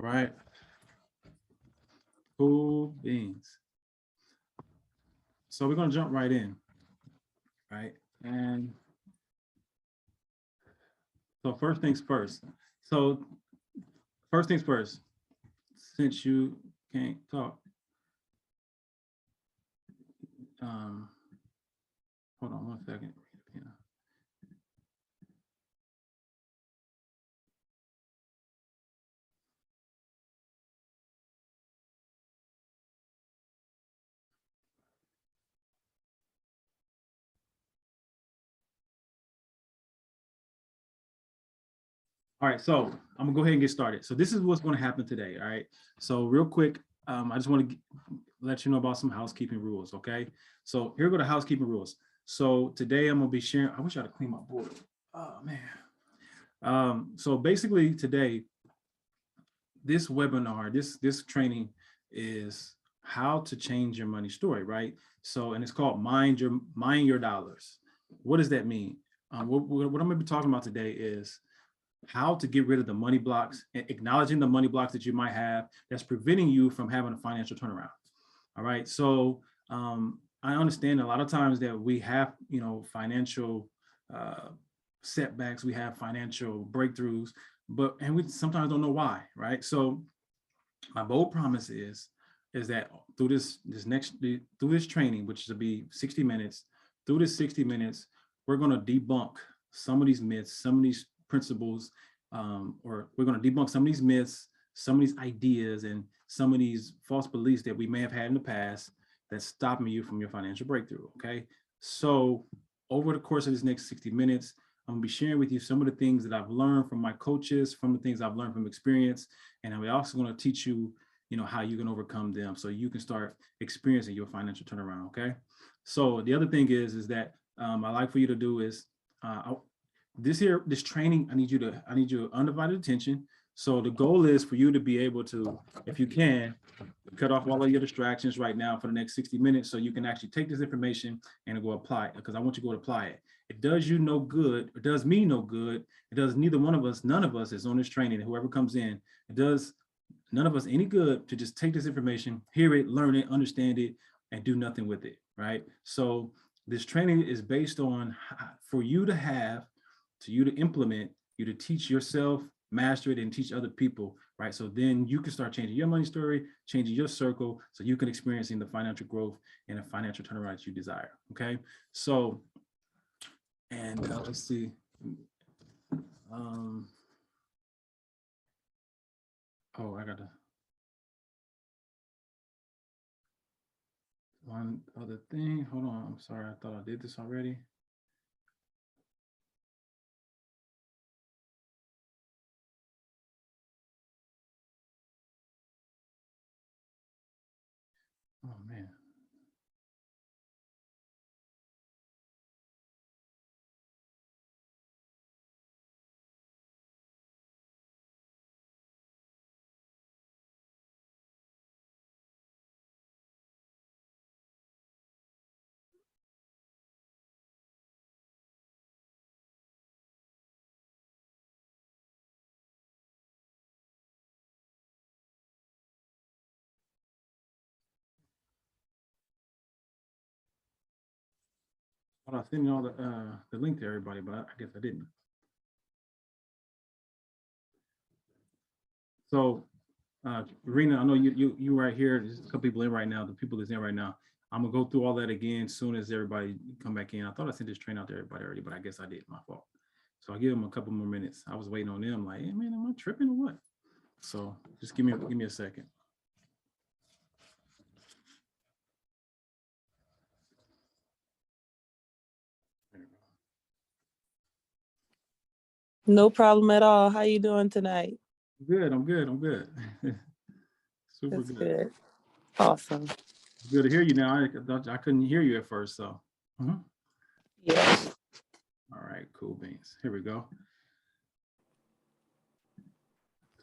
Right. Cool beans. So we're going to jump right in. Right. And so first things first. So first things first, since you can't talk, hold on 1 second. All right, so I'm gonna go ahead and get started. So this is what's going to happen today. All right. So real quick, I just want to let you know about some housekeeping rules. Okay. So here go the housekeeping rules. So today I'm gonna be sharing. I wish I had clean my board. Oh man. So basically today, this webinar, this training is how to change your money story, right? So, and it's called Mind Your Dollars. What does that mean? What I'm gonna be talking about today is how to get rid of the money blocks and acknowledging the money blocks that you might have that's preventing you from having a financial turnaround. All right. So I understand a lot of times that we have, financial setbacks, we have financial breakthroughs, and we sometimes don't know why, right? So my bold promise is that through this training, which will be 60 minutes, through this 60 minutes, we're going to debunk some of these myths, some of these principles, or we're going to debunk some of these myths, some of these ideas, and some of these false beliefs that we may have had in the past that's stopping you from your financial breakthrough. Okay. So over the course of this next 60 minutes, I'm gonna be sharing with you some of the things that I've learned from my coaches, from the things I've learned from experience. And I'm also going to teach you, how you can overcome them so you can start experiencing your financial turnaround. Okay. So the other thing is that I like for you to do is this training, I need your undivided attention. So the goal is for you to be able to, if you can, cut off all of your distractions right now for the next 60 minutes so you can actually take this information and go apply it, because I want you to go apply it. It does you no good. It does me no good. It does neither one of us, none of us is on this training, whoever comes in, it does none of us any good to just take this information, hear it, learn it, understand it, and do nothing with it, right? So this training is based on for you to have, to you to implement, you to teach yourself, master it, and teach other people, right? So then you can start changing your money story, changing your circle, so you can experience the financial growth and a financial turnaround that you desire, okay? So, and let's see. Oh, I got one other thing. Hold on, I'm sorry, I thought I did this already. Oh man. Well, I sent you all the link to everybody, but I guess I didn't. So, Rena, I know you right here. There's a couple people in right now. The people that's in right now, I'm gonna go through all that again as soon as everybody come back in. I thought I sent this train out to everybody already, but I guess I did. My fault. So I'll give them a couple more minutes. I was waiting on them, like, hey man, am I tripping or what? So just give me a second. No problem at all. How you doing tonight? Good. I'm good. Super That's good. good. Awesome. Good to hear you now. I couldn't hear you at first, so. Yeah. All right, cool beans. Here we go.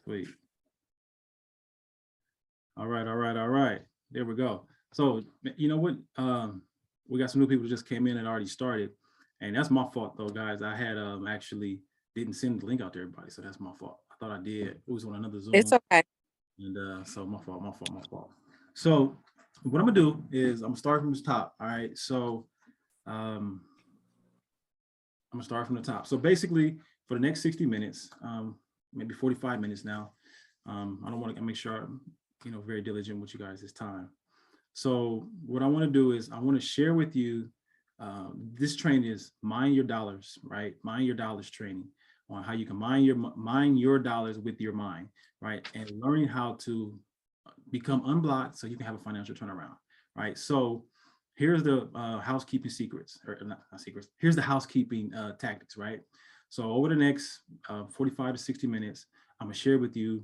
Sweet. All right. There we go. So you know what? We got some new people who just came in and already started, and that's my fault though, guys. I had actually didn't send the link out to everybody, so that's my fault. I thought I did. It was on another Zoom. It's okay. And so my fault. So what I'm gonna do is I'm gonna start from the top. All right. So I'm gonna start from the top. So basically, for the next 60 minutes, maybe 45 minutes now, I don't want to make sure I'm, very diligent with you guys this time. So what I want to do is I want to share with you, this training is Mind Your Dollars, right? Mind Your Dollars training on how you can mind your dollars with your mind, right? And learning how to become unblocked so you can have a financial turnaround, right? So here's the housekeeping secrets, or not secrets. Here's the housekeeping tactics, right? So over the next 45 to 60 minutes, I'm gonna share with you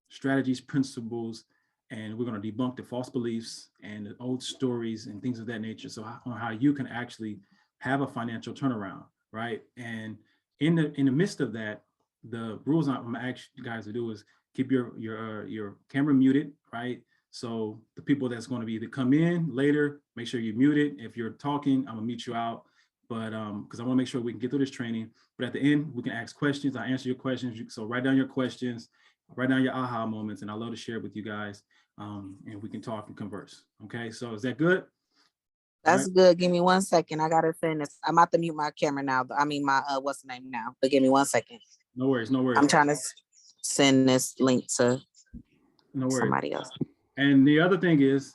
strategies, principles, and we're going to debunk the false beliefs and the old stories and things of that nature. So on how you can actually have a financial turnaround, right? And in the midst of that, the rules I'm going to ask you guys to do is keep your camera muted, right? So the people that's going to be either come in later, make sure you mute it. If you're talking, I'm gonna mute you out. But because I want to make sure we can get through this training. But at the end, we can ask questions. I answer your questions. So write down your questions, write down your aha moments, and I love to share with you guys. And we can talk and converse. Okay, so is that good? That's good. Give me 1 second. I gotta send this. I'm about to mute my camera now. I mean my what's the name now? But give me 1 second. No worries, no worries. I'm trying to send this link to somebody else. And the other thing is,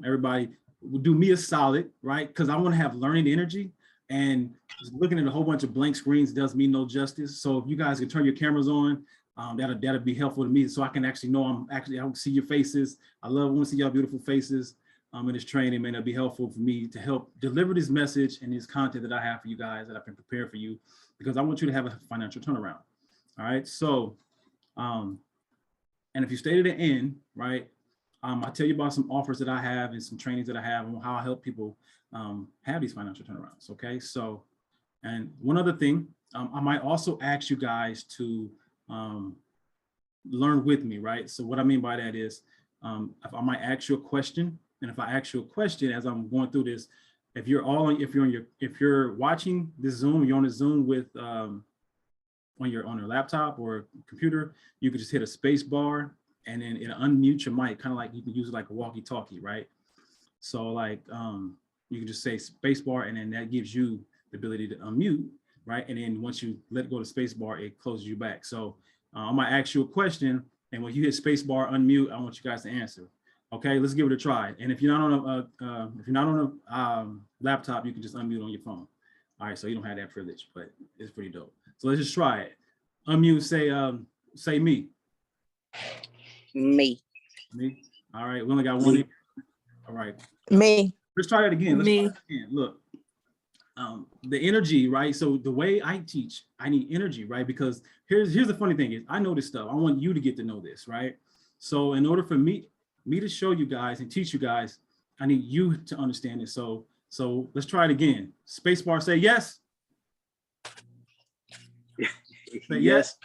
everybody do me a solid, right? Because I want to have learning energy, and looking at a whole bunch of blank screens does me no justice. So if you guys can turn your cameras on, that'll be helpful to me, so I can actually know I can see your faces. I want to see y'all beautiful faces in this training, man. It'll be helpful for me to help deliver this message and this content that I have for you guys, that I've been prepared for you, because I want you to have a financial turnaround. All right, so and if you stay to the end, right, I'll tell you about some offers that I have and some trainings that I have on how I help people have these financial turnarounds. Okay, so, and one other thing, I might also ask you guys to learn with me, right? So what I mean by that is, if I might ask you a question, and if I ask you a question as I'm going through this, if you're watching this Zoom, you're on a Zoom with on your laptop or computer, you could just hit a space bar and then it unmute your mic, kind of like you can use it like a walkie-talkie, right? So like you can just say space bar, and then that gives you the ability to unmute, right? And then once you let go to space bar, it closes you back. So I might ask you a question, and when you hit space bar unmute, I want you guys to answer. Okay, let's give it a try. And if you're not on a laptop, you can just unmute on your phone. All right, so you don't have that privilege, but it's pretty dope. So let's just try it. Unmute, say me. Me. Me. All right, we only got one. All right. Me. Let's try that again. Let's Me. try it again. Look, the energy, right? So the way I teach, I need energy, right? Because here's the funny thing is, I know this stuff. I want you to get to know this, right? So in order for me to show you guys and teach you guys, I need you to understand it. So let's try it again. Spacebar, say yes. Say yes.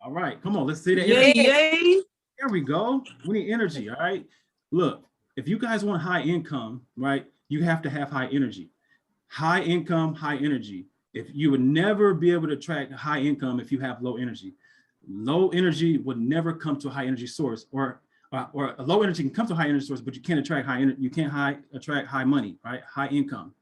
All right, come on, let's see the energy. Yay. There we go. We need energy. All right. Look, if you guys want high income, right, you have to have high energy. High income, high energy. If you would never be able to attract high income if you have low energy. Low energy would never come to a high energy source, or a low energy can come to a high energy source, but you can't attract high energy. You can't attract high money, right? High income.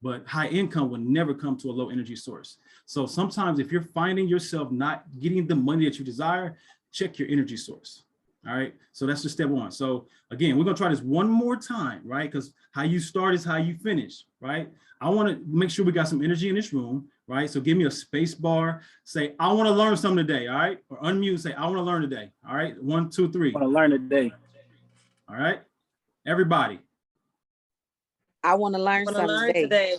But high income will never come to a low energy source. So sometimes if you're finding yourself not getting the money that you desire, check your energy source. All right, so that's just step one. So again, we're gonna try this one more time, right? Because how you start is how you finish, right? I want to make sure we got some energy in this room, right? So give me a space bar, say, I want to learn something today, all right? Or unmute, say, I want to learn today, all right? 1, 2, 3. I want to learn today. All right, everybody. I want to learn something today.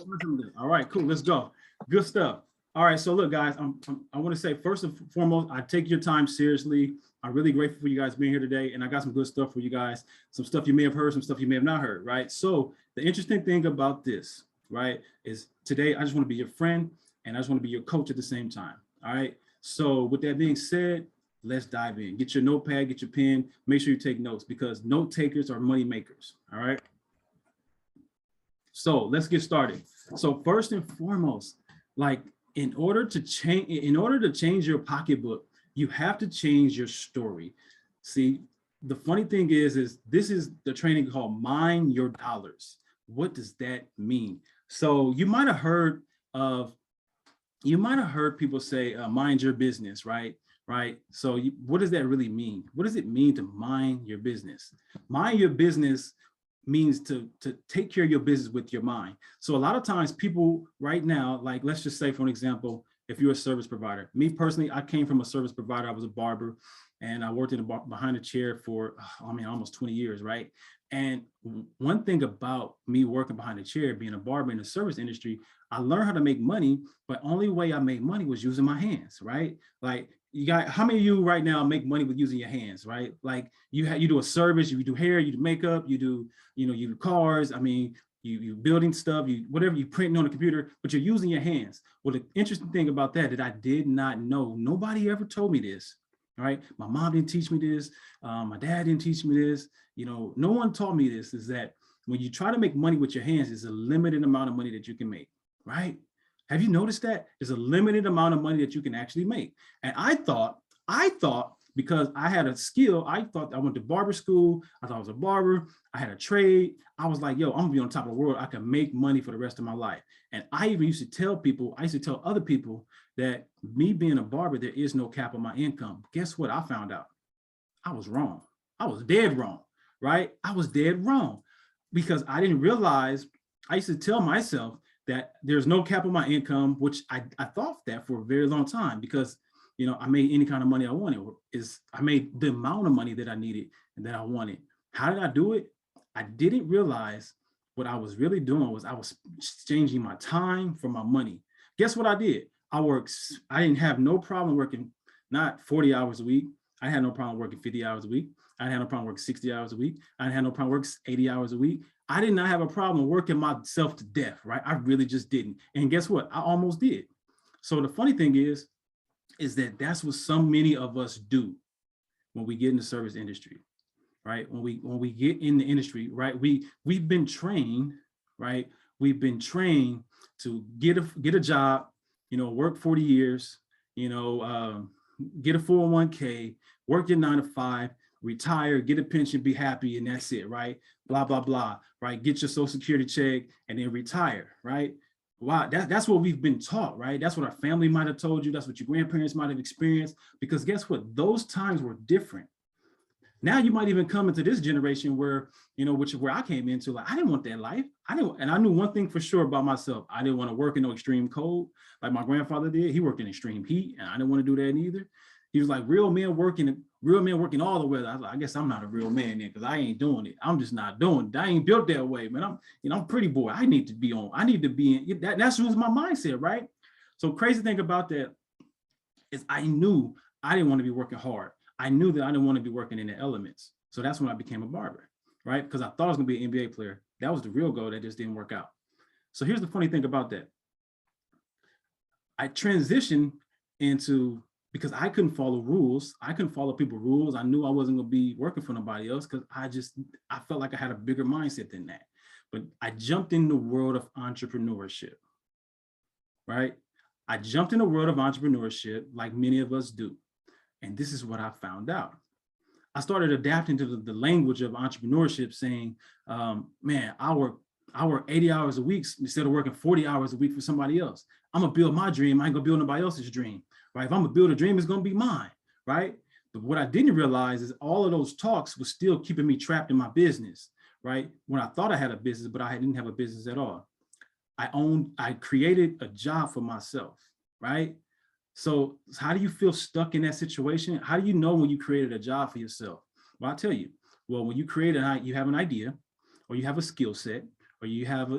All right, cool, let's go. Good stuff. All right, so look, guys, I want to say, first and foremost, I take your time seriously. I'm really grateful for you guys being here today, and I got some good stuff for you guys. Some stuff you may have heard, some stuff you may have not heard, right? So the interesting thing about this, right, is today I just want to be your friend, and I just want to be your coach at the same time, all right? So with that being said, let's dive in. Get your notepad, get your pen, make sure you take notes, because note takers are money makers, all right? So let's get started. So first and foremost, like, in order to change your pocketbook, You have to change your story. See, the funny thing is this is the training called Mind Your Dollars. What does that mean? So you might have heard people say, mind your business, right? Right. So what does that really mean? What does it mean to mind your business? Mind your business means to take care of your business with your mind. So a lot of times people right now, like, let's just say, for an example, if you're a service provider, me personally, I came from a service provider. I was a barber and I worked in behind a chair for, almost 20 years, right? And one thing about me working behind a chair, being a barber in the service industry, I learned how to make money, but only way I made money was using my hands, right? Like, how many of you right now make money with using your hands, right? Like you do a service, you do hair, you do makeup, you do cars. You building stuff, whatever, you printing on a computer, but you're using your hands. Well, the interesting thing about that I did not know, nobody ever told me this, right? My mom didn't teach me this. My dad didn't teach me this. No one taught me this, is that when you try to make money with your hands, there's a limited amount of money that you can make, right? Have you noticed that? There's a limited amount of money that you can actually make. And I thought, because I had a skill, I thought I went to barber school. I thought I was a barber. I had a trade. I was like, yo, I'm gonna be on top of the world. I can make money for the rest of my life. And I even used to tell other people that me being a barber, there is no cap on my income. Guess what? I found out I was wrong. I was dead wrong, right? I was dead wrong because I didn't realize, I used to tell myself that there's no cap on my income, which I thought that for a very long time because, I made any kind of money I wanted. I made the amount of money that I needed and that I wanted. How did I do it? I didn't realize what I was really doing was I was exchanging my time for my money. Guess what I did? I didn't have no problem working, not 40 hours a week. I had no problem working 50 hours a week. I had no problem working 60 hours a week. I had no problem working 80 hours a week. I did not have a problem working myself to death, right? I really just didn't. And guess what? I almost did. So the funny thing is that that's what so many of us do when we get in the service industry, right? When we get in the industry, right? We've been trained, right? We've been trained to get a job, work 40 years, get a 401k, work your 9 to 5, retire, get a pension, be happy, and that's it, right? Blah, blah, blah, right? Get your Social Security check and then retire, right? Wow, that's what we've been taught, right? That's what our family might have told you. That's what your grandparents might have experienced. Because guess what? Those times were different. Now you might even come into this generation where, which is where I came into, like, I didn't want that life. And I knew one thing for sure about myself. I didn't want to work in no extreme cold like my grandfather did. He worked in extreme heat, and I didn't want to do that either. He was like, real men working all the weather. I was like, I guess I'm not a real man then, because I ain't doing it. I'm just not doing it. I ain't built that way, man. I'm pretty boy. I need to be in that. That's just my mindset, right? So crazy thing about that is I knew I didn't want to be working hard. I knew that I didn't want to be working in the elements. So that's when I became a barber, right? Because I thought I was gonna be an NBA player. That was the real goal. That just didn't work out. So here's the funny thing about that. I transitioned into, because I couldn't follow rules. I couldn't follow people's rules. I knew I wasn't going to be working for nobody else because I felt like I had a bigger mindset than that. But I jumped in the world of entrepreneurship, right? I jumped in the world of entrepreneurship like many of us do. And this is what I found out. I started adapting to the language of entrepreneurship, saying, man, I work 80 hours a week instead of working 40 hours a week for somebody else. I'm gonna build my dream. I ain't gonna build nobody else's dream, right? If I'm gonna build a dream, it's gonna be mine, right? But what I didn't realize is all of those talks was still keeping me trapped in my business, right? When I thought I had a business, but I didn't have a business at all. I created a job for myself, right? So how do you feel stuck in that situation? How do you know when you created a job for yourself? Well, I'll tell you. Well, when you you have an idea, or you have a skill set, or you have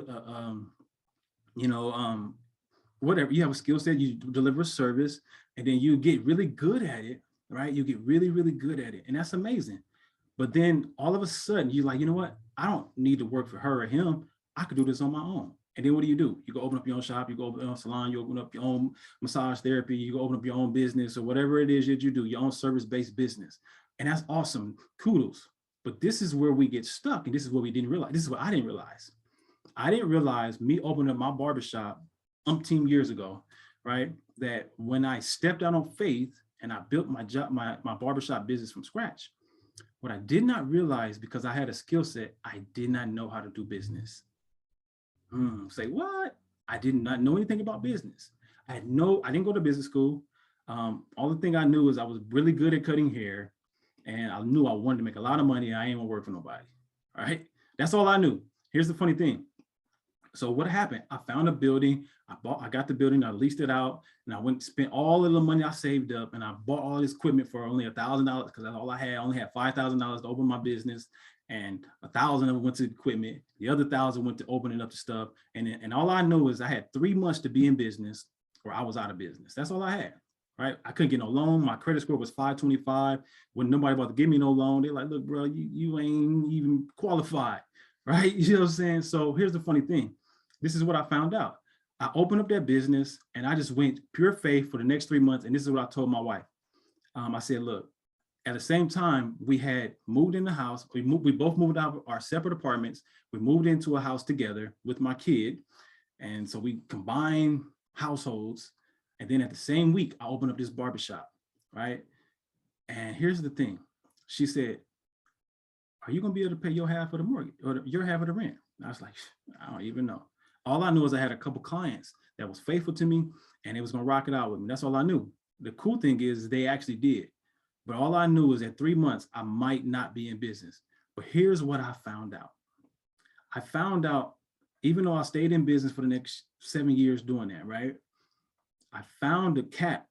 whatever, you have a skill set, you deliver a service, and then you get really good at it, right? You get really, really good at it, and that's amazing. But then all of a sudden, you're like, you know what? I don't need to work for her or him. I could do this on my own. And then what do? You go open up your own shop, you go open up a salon, you open up your own massage therapy, you go open up your own business, or whatever it is that you do, your own service-based business. And that's awesome. Kudos. But this is where we get stuck, and this is what we didn't realize. This is what I didn't realize. I didn't realize, me opening up my barbershop umpteen years ago, right, that when I stepped out on faith and I built my barbershop business from scratch. What I did not realize, because I had a skill set, I did not know how to do business. Say what? I did not know anything about business. I didn't go to business school. All the thing I knew is I was really good at cutting hair, and I knew I wanted to make a lot of money. I ain't gonna work for nobody. All right. That's all I knew. Here's the funny thing. So what happened? I I got the building, I leased it out, and I went and spent all of the money I saved up, and I bought all this equipment for only $1,000 because that's all I had. I only had $5,000 to open my business, and 1,000 of it went to equipment. The other 1,000 went to opening up the stuff. And all I knew is I had 3 months to be in business or I was out of business. That's all I had. Right? I couldn't get no loan. My credit score was 525. When nobody about to give me no loan, they're like, look, bro, you ain't even qualified. Right? You know what I'm saying? So here's the funny thing. This is what I found out. I opened up that business and I just went pure faith for the next 3 months. And this is what I told my wife. I said, look, at the same time, we had moved in the house. We both moved out of our separate apartments. We moved into a house together with my kid. And so we combined households. And then at the same week, I opened up this barbershop, right? And here's the thing. She said, are you gonna be able to pay your half of the mortgage or your half of the rent? And I was like, I don't even know. All I knew is I had a couple clients that was faithful to me and it was gonna rock it out with me. That's all I knew. The cool thing is they actually did. But all I knew is at 3 months, I might not be in business. But here's what I found out. I found out, even though I stayed in business for the next 7 years doing that, right? I found a cap.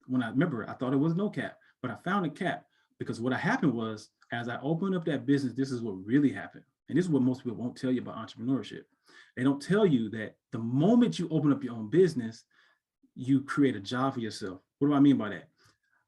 When I remember, I thought it was no cap, but I found a cap because what happened was, as I opened up that business, this is what really happened. And this is what most people won't tell you about entrepreneurship. They don't tell you that the moment you open up your own business, you create a job for yourself. What do I mean by that?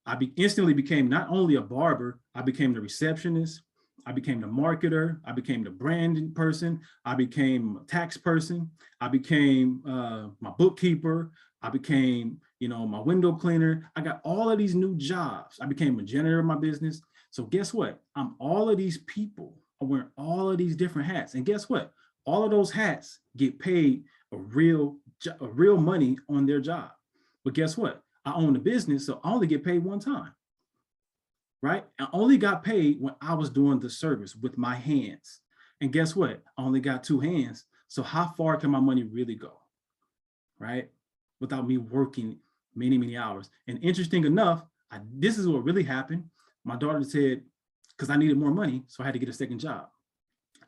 I instantly became not only a barber, I became the receptionist, I became the marketer, I became the branding person, I became a tax person, I became my bookkeeper, I became, my window cleaner. I got all of these new jobs. I became a janitor of my business. So guess what? I'm all of these people. I wear all of these different hats. And guess what? All of those hats get paid a real money on their job. But guess what? I own the business, so I only get paid one time, right? I only got paid when I was doing the service with my hands. And guess what? I only got 2 hands. So how far can my money really go, right? Without me working many, many hours. And interesting enough, this is what really happened. My daughter said, because I needed more money, so I had to get a second job.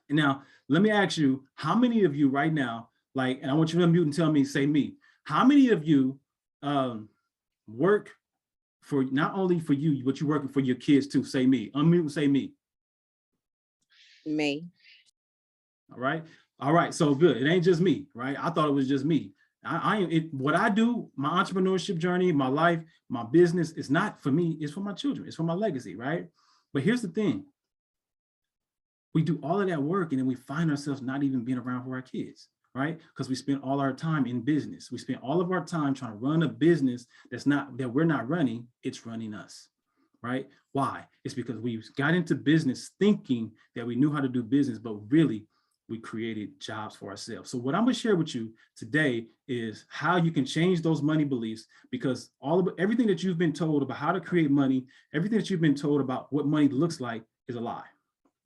And now, let me ask you, how many of you right now, and I want you to unmute and tell me, say me, how many of you work for not only for you, but you're working for your kids too? Say me. Unmute and say me. Me. All right. All right. So good. It ain't just me, right? I thought it was just me. What I do, my entrepreneurship journey, my life, my business, is not for me, it's for my children, it's for my legacy, right? But here's the thing. We do all of that work and then we find ourselves not even being around for our kids, right? Because we spend all our time in business. We spend all of our time trying to run a business that we're not running, it's running us, right? Why? It's because we got into business thinking that we knew how to do business, but really we created jobs for ourselves. So what I'm going to share with you today is how you can change those money beliefs, because everything that you've been told about how to create money, everything that you've been told about what money looks like is a lie.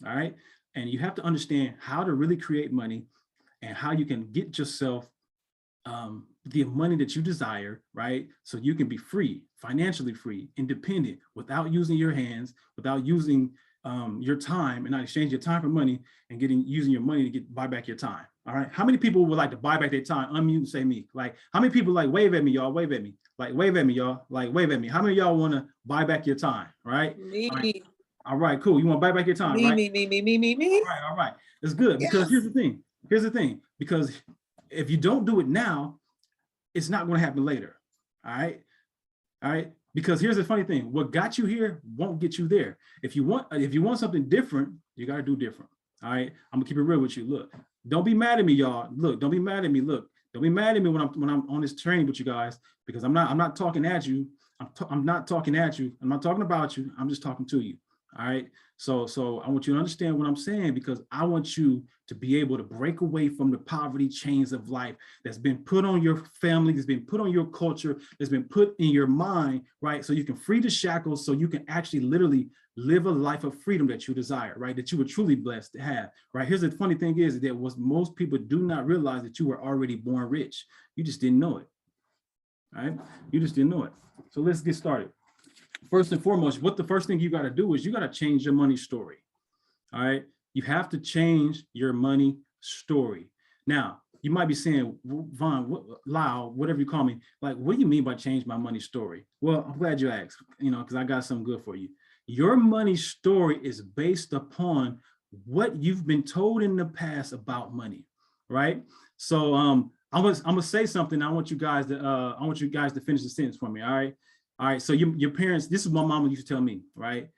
All right. And you have to understand how to really create money and how you can get yourself the money that you desire, right? So you can be free, financially free, independent, without using your hands, without using your time, and not exchange your time for money and using your money to buy back your time. All right. How many people would like to buy back their time? Unmute and say me. Like, how many people wave at me, y'all? Wave at me. Wave at me, y'all. Wave at me. How many of y'all want to buy back your time? Right. Me. All right, cool. You want to buy back your time, right? Me. All right. It's good because here's the thing. Because if you don't do it now, it's not going to happen later. All right. Because here's the funny thing. What got you here won't get you there. If you want something different, you got to do different. All right. I'm gonna keep it real with you. Look, don't be mad at me, y'all. Look, don't be mad at me. Look, don't be mad at me when I'm on this training with you guys, because I'm not talking at you. I'm not talking at you. I'm not talking about you. I'm just talking to you. All right. So I want you to understand what I'm saying, because I want you to be able to break away from the poverty chains of life that's been put on your family, that's been put on your culture, that's been put in your mind, right? So you can free the shackles, so you can actually literally live a life of freedom that you desire, right? That you were truly blessed to have, right? Here's the funny thing is that most people do not realize that you were already born rich. You just didn't know it, right? You just didn't know it. So let's get started. First and foremost, what the first thing you got to do is you got to change your money story. All right. You have to change your money story. Now, you might be saying, Vaughn, Lyle, whatever you call me, like, what do you mean by change my money story? Well, I'm glad you asked, because I got something good for you. Your money story is based upon what you've been told in the past about money, right? So I'm gonna say something. I want you guys to finish the sentence for me. All right. All right, so your parents, this is what my mama used to tell me, right?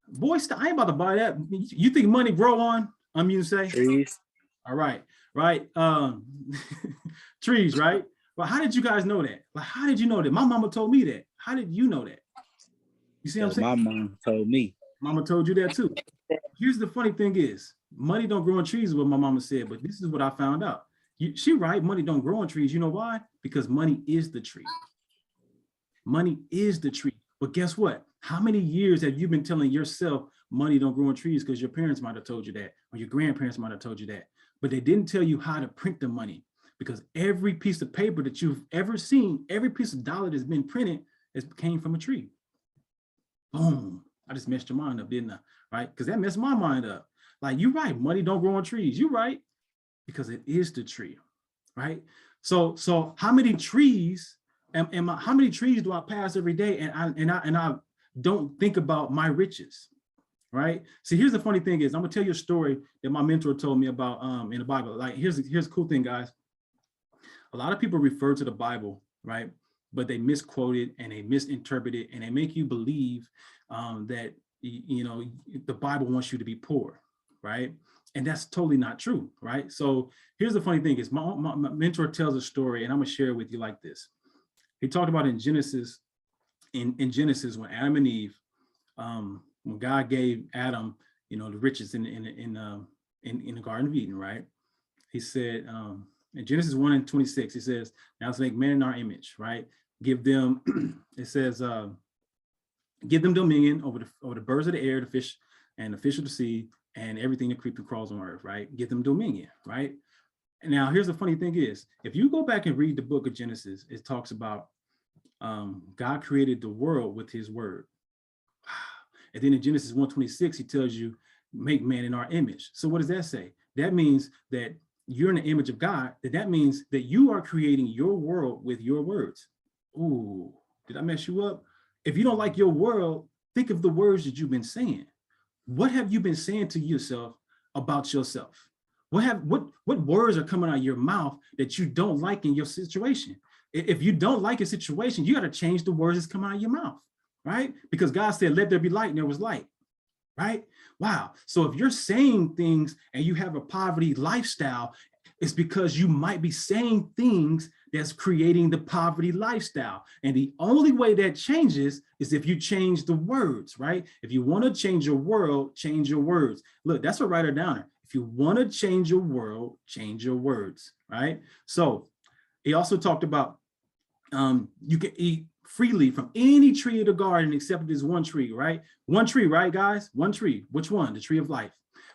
Boy, I ain't about to buy that. You think money grow on? You say? Trees. All right, right. Trees, right? Well, how did you guys know that? Like, how did you know that? My mama told me that. How did you know that? You see what I'm saying? My mom told me. Mama told you that too. Here's the funny thing is, money don't grow on trees is what my mama said, but this is what I found out. She right, money don't grow on trees. You know why? Because money is the tree. Money is the tree. But guess what? How many years have you been telling yourself money don't grow on trees? Because your parents might have told you that, or your grandparents might have told you that, but they didn't tell you how to print the money. Because every piece of paper that you've ever seen, every piece of dollar that's been printed, came from a tree. Boom. I just messed your mind up, didn't I? Right? Because that messed my mind up. Like, you're right, money don't grow on trees. You're right, because it is the tree, right? So how many trees how many trees do I pass every day and I don't think about my riches, right? See, here's the funny thing is, I'm gonna tell you a story that my mentor told me about in the Bible. Like, here's the cool thing, guys. A lot of people refer to the Bible, right? But they misquote it and they misinterpret it and they make you believe that the Bible wants you to be poor, right? And that's totally not true, right? So here's the funny thing is, my mentor tells a story, and I'm gonna share it with you like this. He talked about in Genesis, in Genesis, when Adam and Eve, when God gave Adam, the riches in the Garden of Eden, right? He said in Genesis 1:26, he says, "Now let's make man in our image, right? Give them," it says, "give them dominion over the birds of the air, the fish, and the fish of the sea, and everything that creeps and crawls on earth," right? Give them dominion, right? And now here's the funny thing is, if you go back and read the book of Genesis, it talks about God created the world with his word. And then in Genesis 1:26, he tells you, make man in our image. So what does that say? That means that you're in the image of God. That means that you are creating your world with your words. Ooh, did I mess you up? If you don't like your world, think of the words that you've been saying. What have you been saying to yourself about yourself? What words are coming out of your mouth that you don't like in your situation? If you don't like a situation, you got to change the words that's coming out of your mouth, right? Because God said, let there be light, and there was light, right? Wow. So if you're saying things and you have a poverty lifestyle, it's because you might be saying things that's creating the poverty lifestyle. And the only way that changes is if you change the words, right? If you want to change your world, change your words. Look, that's a writer downer. If you want to change your world, change your words, right? So he also talked about you can eat freely from any tree of the garden except this one tree, right? One tree, right, guys? One tree. Which one? The tree of life,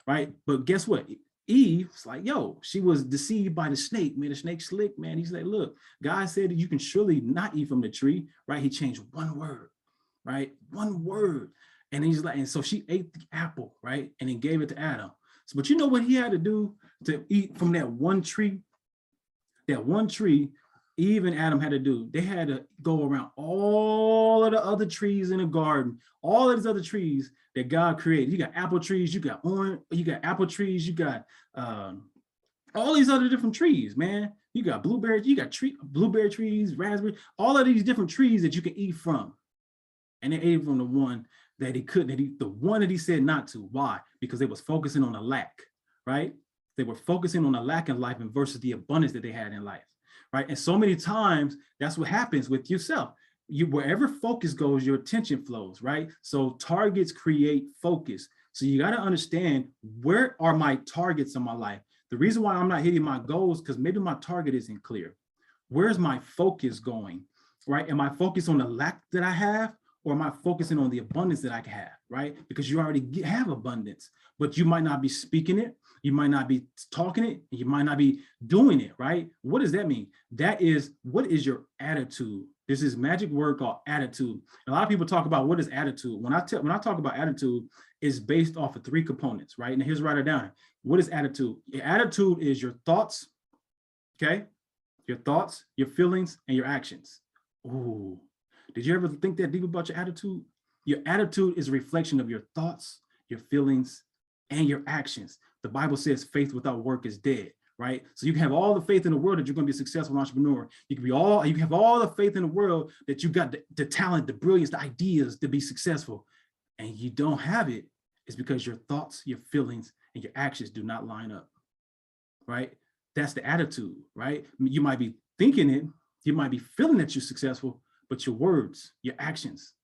right? But guess what? Eve's like, she was deceived by the snake, man. The snake slick, man. He's like, look, God said that you can surely not eat from the tree, right? He changed one word, right? One word. And he's like, and so she ate the apple, right? And then gave it to Adam. So, but you know what he had to do to eat from that one tree? That one tree, Eve and Adam had to do. They had to go around all of the other trees in the garden, all of these other trees that God created. You got apple trees, you got orange, you got apple trees, you got all these other different trees, man. You got blueberries, you got blueberry trees, raspberry, all of these different trees that you can eat from. And they ate from the one that he couldn't, the one that he said not to. Why? Because they was focusing on a lack, right? They were focusing on a lack in life versus the abundance that they had in life. Right. And so many times that's what happens with yourself. wherever focus goes, your attention flows, right? So targets create focus. So you got to understand, where are my targets in my life? The reason why I'm not hitting my goals, because maybe my target isn't clear. Where's my focus going, right? Am I focused on the lack that I have, or am I focusing on the abundance that I can have, right? Because you already have abundance, but you might not be speaking it. You might not be talking it. You might not be doing it, right? What does that mean? That is, what is your attitude? This is magic word called attitude. A lot of people talk about, what is attitude? When I talk about attitude, it's based off of 3 components, right? And here's, write it down. What is attitude? Your attitude is your thoughts, okay? Your thoughts, your feelings, and your actions. Ooh, did you ever think that deep about your attitude? Your attitude is a reflection of your thoughts, your feelings, and your actions. The Bible says faith without work is dead, right? So you can have all the faith in the world that you're going to be a successful entrepreneur. You can have all the faith in the world that you got the talent, the brilliance, the ideas to be successful, and you don't have it. It's because your thoughts, your feelings, and your actions do not line up, right? That's the attitude, right? You might be thinking it, you might be feeling that you're successful, but your words, your actions,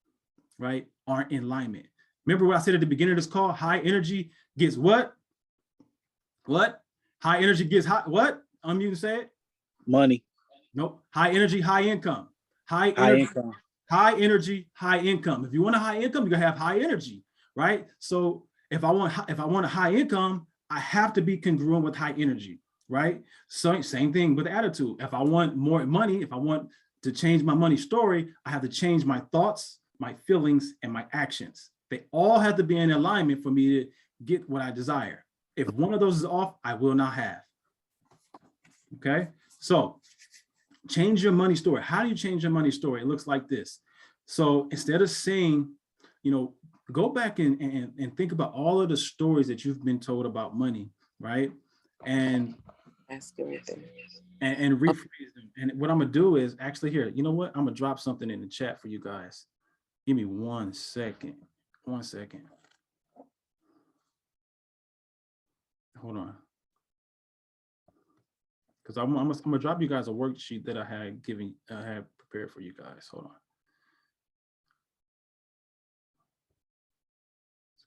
right, aren't in alignment. Remember what I said at the beginning of this call? High energy gets what? What? High energy gets high, what? You can say it? Money. Nope. High energy, high income. High Income. high energy, high income. If you want a high income, you're gonna have high energy, right? So if I want a high income, I have to be congruent with high energy, right? So same thing with attitude. If I want more money, if I want to change my money story, I have to change my thoughts, my feelings, and my actions. They all have to be in alignment for me to get what I desire. If one of those is off, I will not have. Okay, so change your money story. How do you change your money story? It looks like this. So instead of saying, go back and think about all of the stories that you've been told about money, right? And That's good. and rephrase them. And what I'm gonna do is actually here, you know what? I'm gonna drop something in the chat for you guys. Give me 1 second. 1 second. Hold on. Because I'm gonna drop you guys a worksheet that I had prepared for you guys. Hold on.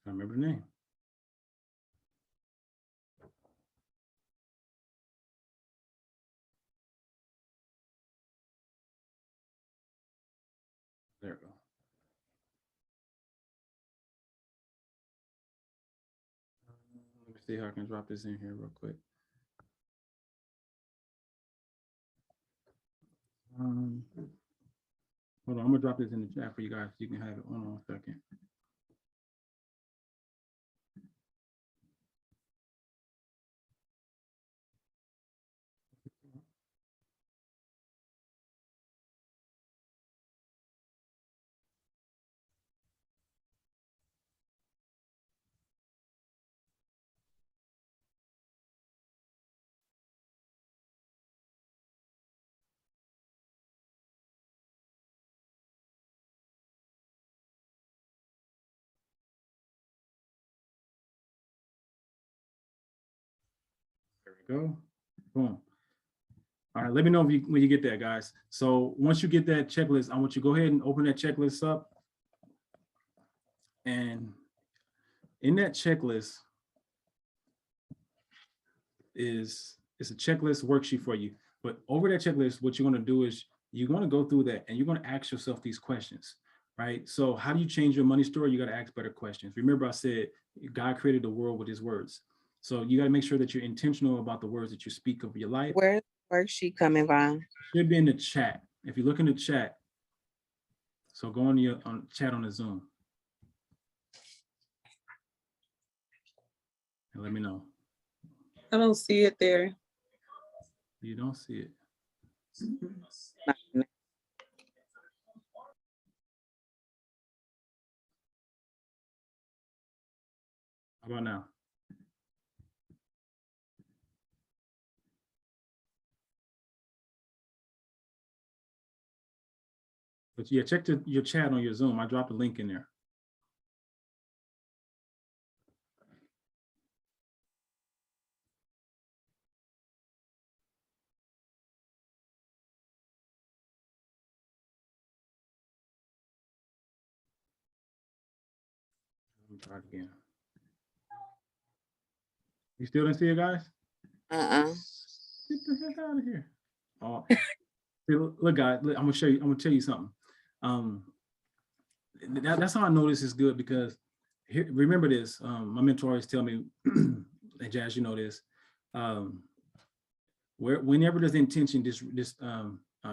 I remember the name. There we go. Let me see how I can drop this in here real quick. Hold on, I'm gonna drop this in the chat for you guys. You can have it. Hold on a second. There we go. Boom. All right, let me know when you get that, guys. So once you get that checklist, I want you to go ahead and open that checklist up. And in that checklist it's a checklist worksheet for you. But over that checklist, what you're going to do is you're going to go through that and you're going to ask yourself these questions, right? So how do you change your money story? You got to ask better questions. Remember, I said God created the world with his words. So you got to make sure that you're intentional about the words that you speak of your life. Where's the worksheet coming from? It should be in the chat. If you look in the chat, so go on your chat on the Zoom and let me know. I don't see it there. You don't see it. How about now? But yeah, check your chat on your Zoom. I dropped a link in there. Try it again. You still didn't see it, guys? Get the heck out of here. Oh, see, look, guys, look, I'm gonna show you. I'm gonna tell you something. That's how I know this is good because here, remember this. My mentor always tell me, and Jazz, you know this. Whenever there's intention,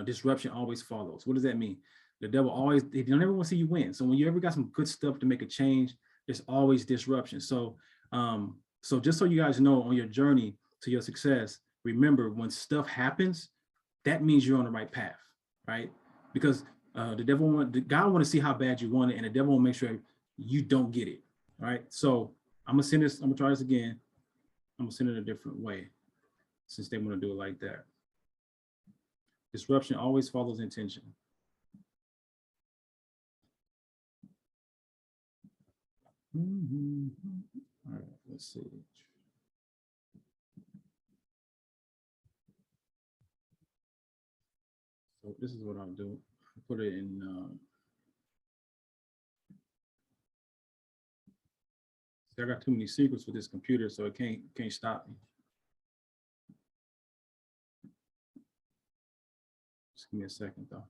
disruption always follows. What does that mean? The devil always, they don't ever want to see you win. So when you ever got some good stuff to make a change, there's always disruption. So, so just so you guys know, on your journey to your success, remember when stuff happens, that means you're on the right path, right? Because God want to see how bad you want it, and the devil will make sure you don't get it, right? So I'm gonna try this again. I'm gonna send it a different way, since they want to do it like that. Disruption always follows intention. All right, let's see. So this is what I'll do. Put it in. See, I got too many secrets with this computer, so it can't stop me. Just give me a second, though.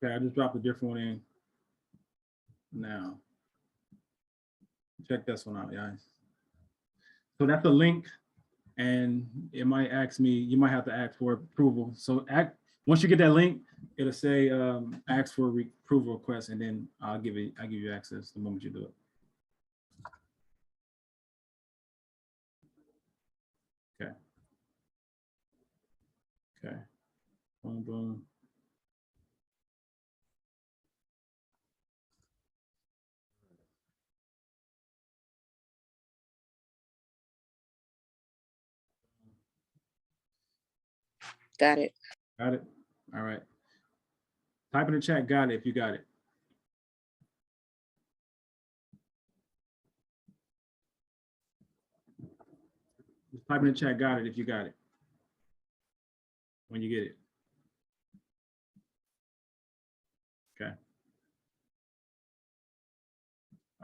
Okay, I just dropped a different one in. Now, check this one out, guys. So that's a link, and it might ask me, you might have to ask for approval. So once you get that link, it'll say ask for approval request, and then I'll give you access the moment you do it. Okay. Okay. Boom, boom. Got it. Got it. All right. Type in the chat, got it, if you got it. Just type in the chat, got it, if you got it. When you get it. Okay.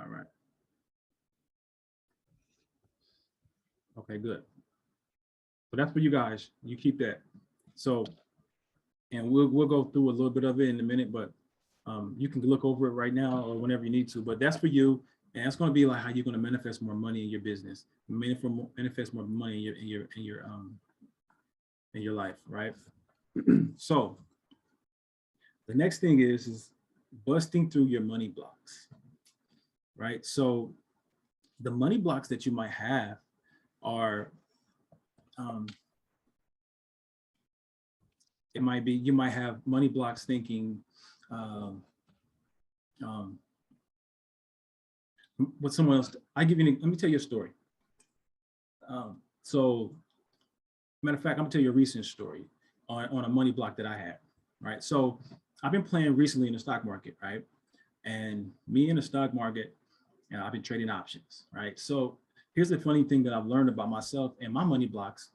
All right. Okay, good. So that's for you guys. You keep that. So, and we'll go through a little bit of it in a minute, but you can look over it right now or whenever you need to. But that's for you, and that's going to be like how you're going to manifest more money in your business, manifest more money in your life, right? So, the next thing is busting through your money blocks, right? So, the money blocks that you might have are it might be, you might have money blocks thinking with someone else. Let me tell you a story. So matter of fact, I'm gonna tell you a recent story on a money block that I had, right? So I've been playing recently in the stock market, right? And me in the stock market, and I've been trading options, right? So here's the funny thing that I've learned about myself and my money blocks.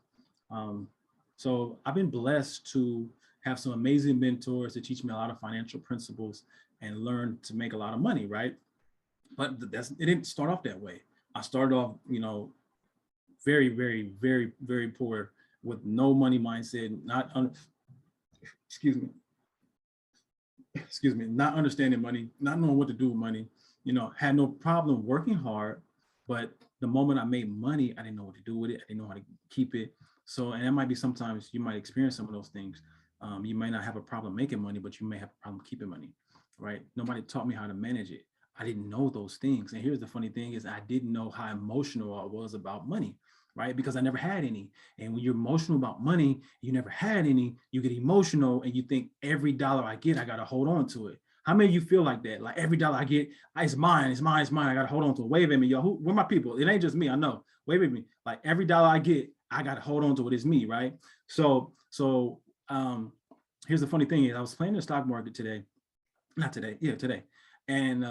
So I've been blessed to have some amazing mentors that teach me a lot of financial principles and learn to make a lot of money, right? But it didn't start off that way. I started off, very, very, very, very poor with no money mindset, not understanding money, not knowing what to do with money, had no problem working hard, but the moment I made money, I didn't know what to do with it. I didn't know how to keep it. So, and that might be sometimes you might experience some of those things. You may not have a problem making money, but you may have a problem keeping money, right? Nobody taught me how to manage it. I didn't know those things. And here's the funny thing is I didn't know how emotional I was about money, right? Because I never had any. And when you're emotional about money, you never had any, you get emotional and you think every dollar I get, I got to hold on to it. How many of you feel like that? Like every dollar I get, it's mine, it's mine, it's mine. I got to hold on to it. Wave at me, yo. Where my people? It ain't just me, I know. Wave at me. Like every dollar I get, I got to hold on to it. It's me, right? So here's the funny thing is I was playing the stock market today. Not today. Yeah, today. And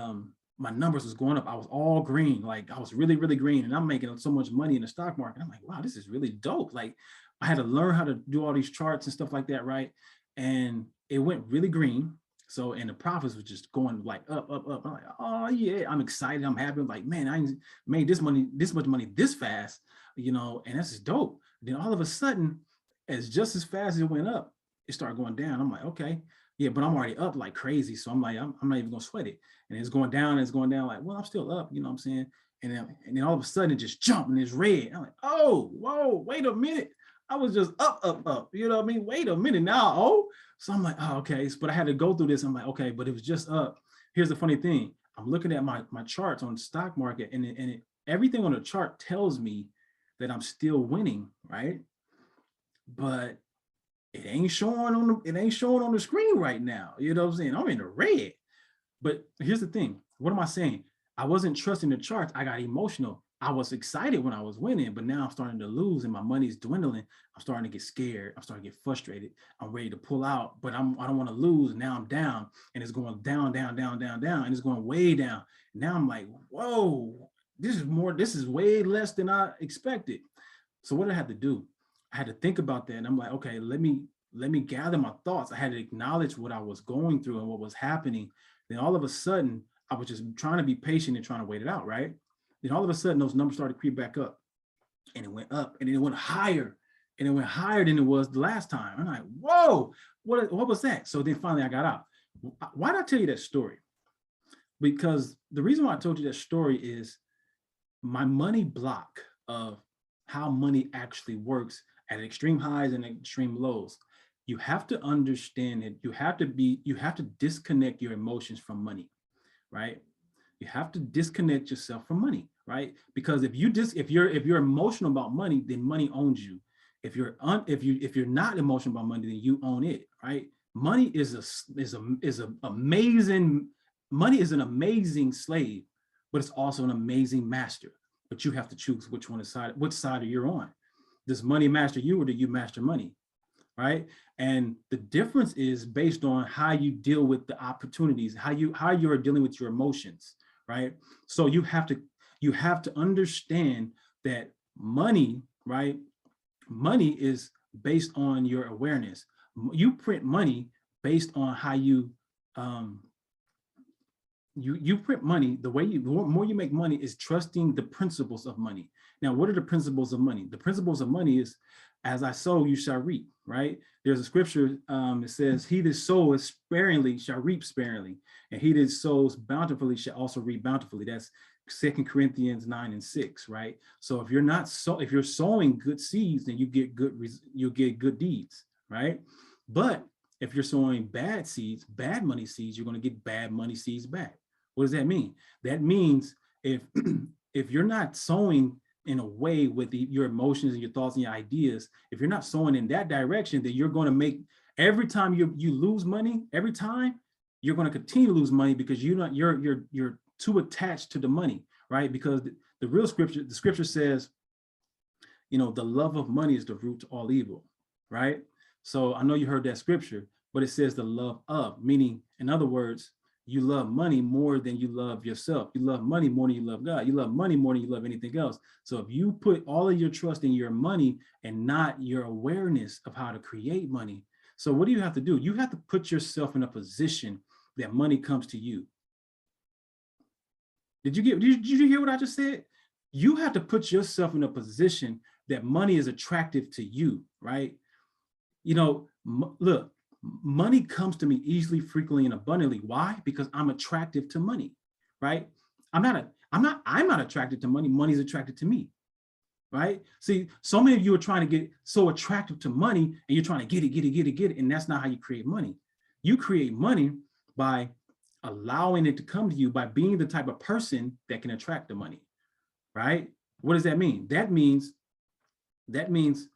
my numbers was going up. I was all green. Like I was really, really green. And I'm making so much money in the stock market. I'm like, wow, this is really dope. Like I had to learn how to do all these charts and stuff like that, right? And it went really green. So, and the profits was just going like up, up, up. I'm like, oh yeah, I'm excited. I'm happy. I'm like, man, I made this much money this fast, you know, and that's just dope. Then all of a sudden, as just as fast as it went up, it started going down. I'm like, okay, yeah, but I'm already up like crazy. So I'm like, I'm not even gonna sweat it. And it's going down, and it's going down, like, well, I'm still up, you know what I'm saying? And then all of a sudden it just jumped and it's red. I'm like, oh, whoa, wait a minute. I was just up, up, up. You know what I mean? Wait a minute now. Oh, so I'm like, oh, okay. But I had to go through this. I'm like, okay, but it was just up. Here's the funny thing. I'm looking at my charts on the stock market, and everything on the chart tells me that I'm still winning, right? But it ain't showing on the screen right now. You know what I'm saying? I'm in the red. But here's the thing. What am I saying? I wasn't trusting the charts. I got emotional. I was excited when I was winning, but now I'm starting to lose and my money's dwindling. I'm starting to get scared. I'm starting to get frustrated. I'm ready to pull out, but I don't want to lose. Now I'm down, and it's going down, down, down, down, down, and it's going way down. Now I'm like, whoa, this is way less than I expected. So what did I have to do? I had to think about that. And I'm like, okay, let me gather my thoughts. I had to acknowledge what I was going through and what was happening. Then all of a sudden, I was just trying to be patient and trying to wait it out, right? Then all of a sudden, those numbers started to creep back up, and it went up, and then it went higher, and it went higher than it was the last time. I'm like, whoa, what was that? So then finally I got out. Why did I tell you that story? Because the reason why I told you that story is my money block of how money actually works at extreme highs and extreme lows. You have to understand it. You have to disconnect your emotions from money, right? You have to disconnect yourself from money, right? Because if you're emotional about money, then money owns you. If you're not emotional about money, then you own it, right? Money is amazing. Money is an amazing slave, but it's also an amazing master. But you have to choose which side you're on. Does money master you, or do you master money? Right? And the difference is based on how you deal with the opportunities, how you are dealing with your emotions, right? So you have to understand that money, right? Money is based on your awareness. You print money based on how you print money. The more you make money is trusting the principles of money. Now, what are the principles of money? The principles of money is, as I sow, you shall reap, right? There's a scripture that says, he that sows sparingly shall reap sparingly, and he that sows bountifully shall also reap bountifully. That's 2 Corinthians 9:6, right? So if you're sowing good seeds, then you get good deeds, right? But if you're sowing bad seeds, bad money seeds, you're going to get bad money seeds back. What does that mean? That means if you're not sowing in a way with your emotions and your thoughts and your ideas, if you're not sowing in that direction, then you're going to make, every time you lose money, every time you're going to continue to lose money, because you're too attached to the money, right? Because the scripture says, the love of money is the root to all evil, right? So I know you heard that scripture, but it says the love of, meaning, in other words, you love money more than you love yourself. You love money more than you love God. You love money more than you love anything else. So if you put all of your trust in your money and not your awareness of how to create money, so what do you have to do? You have to put yourself in a position that money comes to you. Did you hear what I just said? You have to put yourself in a position that money is attractive to you, right? Look, money comes to me easily, frequently, and abundantly. Why? Because I'm attractive to money, right? I'm not attracted to money. Money's attracted to me, right? See, so many of you are trying to get so attractive to money, and you're trying to get it, and that's not how you create money. You create money by allowing it to come to you, by being the type of person that can attract the money, right? What does that mean? That means That means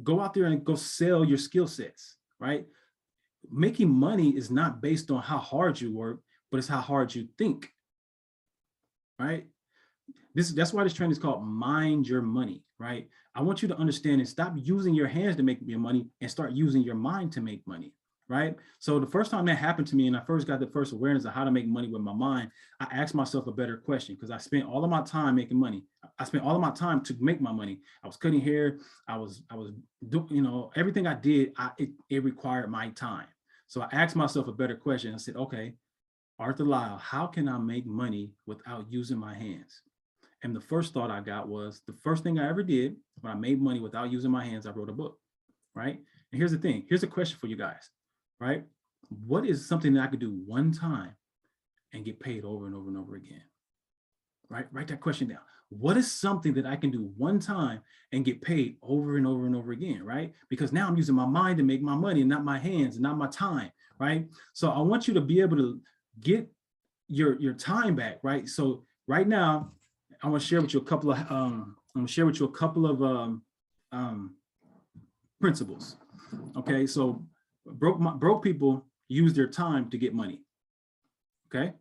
go out there and go sell your skill sets, right? Making money is not based on how hard you work, but it's how hard you think, right? That's why this training is called Mind Your Money, right? I want you to understand and stop using your hands to make your money and start using your mind to make money, right? So the first time that happened to me and I first got the first awareness of how to make money with my mind, I asked myself a better question because I spent all of my time making money. I spent all of my time to make my money. I was cutting hair. I was doing, you know, everything I did, it required my time. So I asked myself a better question. I said, okay, Arthur Lyle, how can I make money without using my hands? And the first thought I got was the first thing I ever did when I made money without using my hands, I wrote a book, right? And here's the thing. Here's a question for you guys, right? What is something that I could do one time and get paid over and over and over again, right? Write that question down. What is something that I can do one time and get paid over and over and over again, right? Because now I'm using my mind to make my money and not my hands and not my time, right? So I want you to be able to get your time back, right? So right now, I want to share with you a couple of principles. Okay, so broke people use their time to get money. Okay,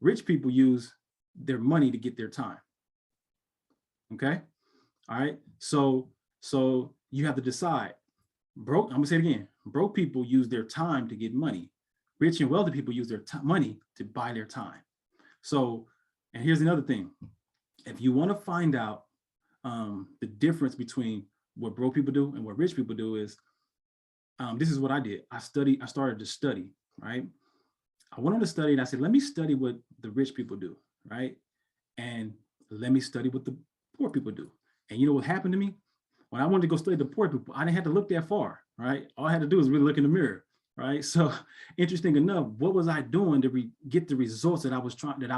rich people use their money to get their time. Okay, all right. So you have to decide. I'm gonna say it again. Broke people use their time to get money. Rich and wealthy people use their money to buy their time. So, and here's another thing. If you want to find out the difference between what broke people do and what rich people do is, this is what I did. I started to study, right? I went on to study and I said, let me study what the rich people do, right? And let me study what the poor people do. And you know what happened to me? When I wanted to go study the poor people, I didn't have to look that far, right? All I had to do was really look in the mirror, right? So interesting enough, what was I doing to get the results that I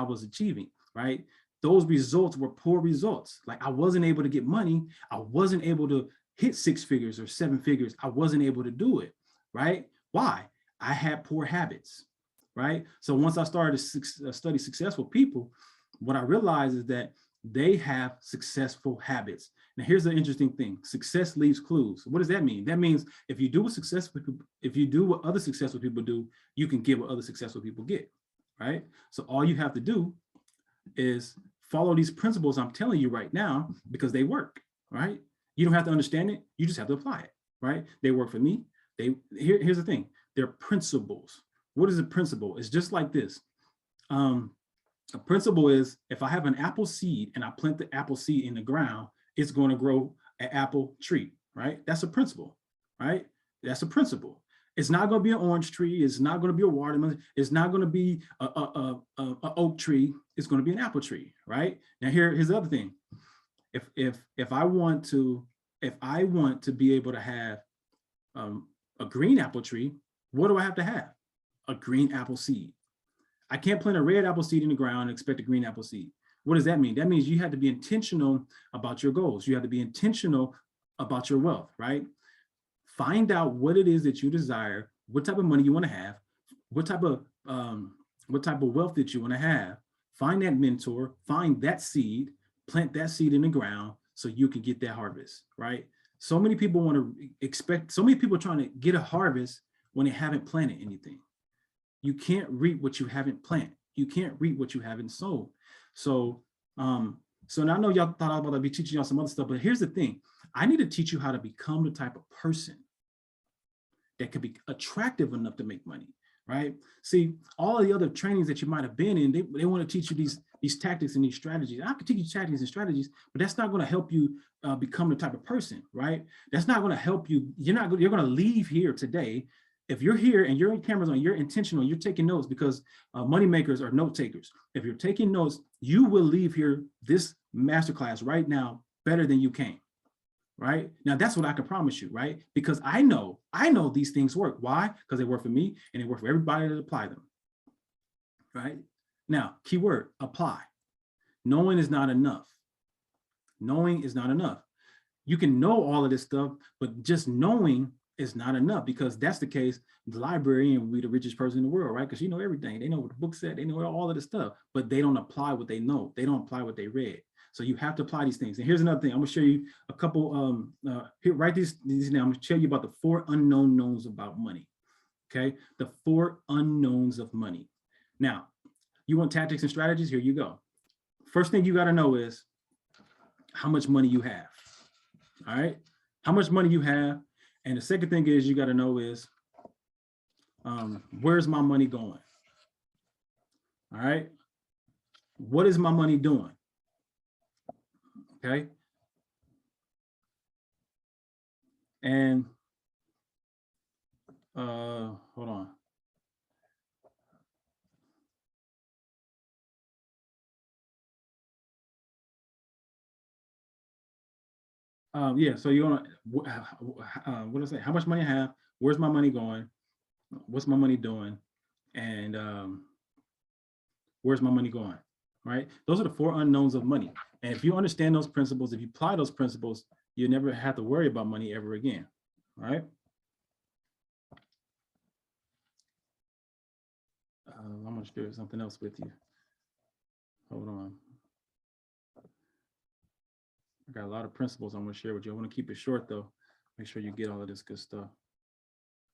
was achieving, right? Those results were poor results. Like I wasn't able to get money. I wasn't able to hit 6 figures or 7 figures. I wasn't able to do it, right? Why? I had poor habits, right? So once I started to study successful people, what I realized is that they have successful habits. Now, here's the interesting thing. Success leaves clues. What does that mean? That means if you do what other successful people do, you can get what other successful people get, right? So all you have to do is follow these principles I'm telling you right now because they work, right? You don't have to understand it. You just have to apply it, right? They work for me. Here's the thing. They're principles. What is a principle? It's just like this. A principle is if I have an apple seed and I plant the apple seed in the ground, it's going to grow an apple tree, right? That's a principle, right? That's a principle. It's not going to be an orange tree. It's not going to be a watermelon. It's not going to be a oak tree. It's going to be an apple tree, right? Now here's the other thing. If I want to be able to have a green apple tree, what do I have to have? A green apple seed. I can't plant a red apple seed in the ground and expect a green apple seed. What does that mean? That means you have to be intentional about your goals. You have to be intentional about your wealth, right? Find out what it is that you desire, what type of money you want to have, what type of wealth that you want to have. Find that mentor, find that seed, plant that seed in the ground so you can get that harvest, right? So many people are trying to get a harvest when they haven't planted anything. You can't reap what you haven't planted. You can't reap what you haven't sown. So now I know y'all thought I was about to be teaching y'all some other stuff, but here's the thing. I need to teach you how to become the type of person that could be attractive enough to make money, right? See, all of the other trainings that you might have been in, they want to teach you these tactics and these strategies. I can teach you tactics and strategies, but that's not going to help you become the type of person, right? That's not going to help you. You're going to leave here today. If you're here and your camera's on, you're intentional, you're taking notes because money makers are note takers. If you're taking notes, you will leave here this masterclass right now better than you came, right? Now, that's what I can promise you, right? Because I know these things work. Why? Because they work for me and they work for everybody that apply them, right? Now, keyword, apply. Knowing is not enough. Knowing is not enough. You can know all of this stuff, but just knowing is not enough because that's the case. The librarian will be the richest person in the world, right? Because you know everything. They know what the book said. They know all of this stuff, but they don't apply what they know. They don't apply what they read. So you have to apply these things. And here's another thing. I'm gonna show you a couple, here, write these now. I'm gonna tell you about the 4 unknown knowns about money. Okay, the 4 unknowns of money. Now, you want tactics and strategies? Here you go. First thing you gotta know is how much money you have. All right, how much money you have. And the second thing is you gotta know is, where's my money going? All right, what is my money doing? Okay, and hold on. Yeah, so you want to, what do I say? How much money I have? Where's my money going? What's my money doing? And where's my money going? Right? Those are the 4 unknowns of money. And if you understand those principles, if you apply those principles, you never have to worry about money ever again. All right? I'm going to share something else with you. Hold on. I got a lot of principles I'm going to share with you. I want to keep it short, though. Make sure you get all of this good stuff.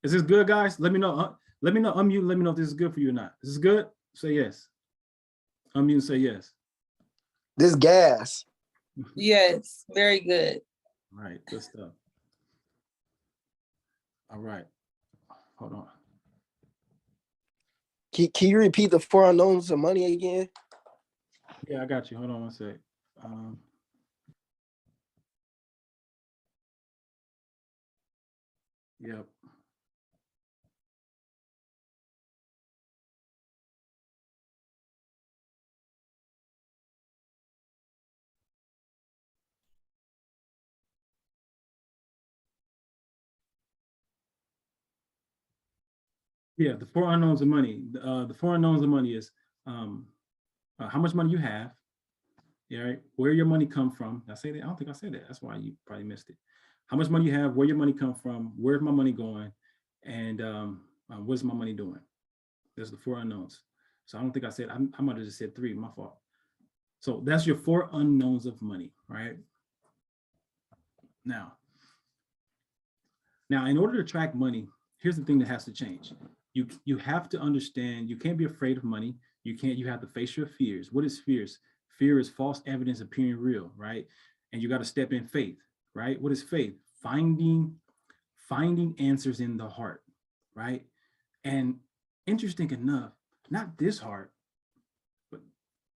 Is this good, guys? Let me know. Let me know. Unmute. Let me know if this is good for you or not. Is this good? Say yes. Unmute and say yes. This gas. Yes, very good. All right, good stuff. All right. Hold on. Can you repeat the 4 unknowns of money again? Yeah, I got you. Hold on one sec. Yep. Yeah, the 4 unknowns of money. The 4 unknowns of money is how much money you have. Yeah, right. Where your money come from. Did I say that? I don't think I said that. That's why you probably missed it. How much money you have, where your money come from, where's my money going, and what's my money doing? There's the 4 unknowns. So I don't think I said, I might have just said 3, my fault. So that's your 4 unknowns of money, right? Now, in order to track money, here's the thing that has to change. You have to understand, you can't be afraid of money. You have to face your fears. What is fears? Fear is false evidence appearing real, right? And you got to step in faith, right? What is faith? Finding answers in the heart, right? And interesting enough, not this heart, but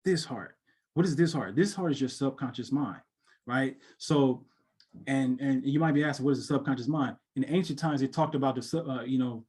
this heart. What is this heart? This heart is your subconscious mind, right? So, and you might be asking, what is the subconscious mind? In ancient times, they talked about the,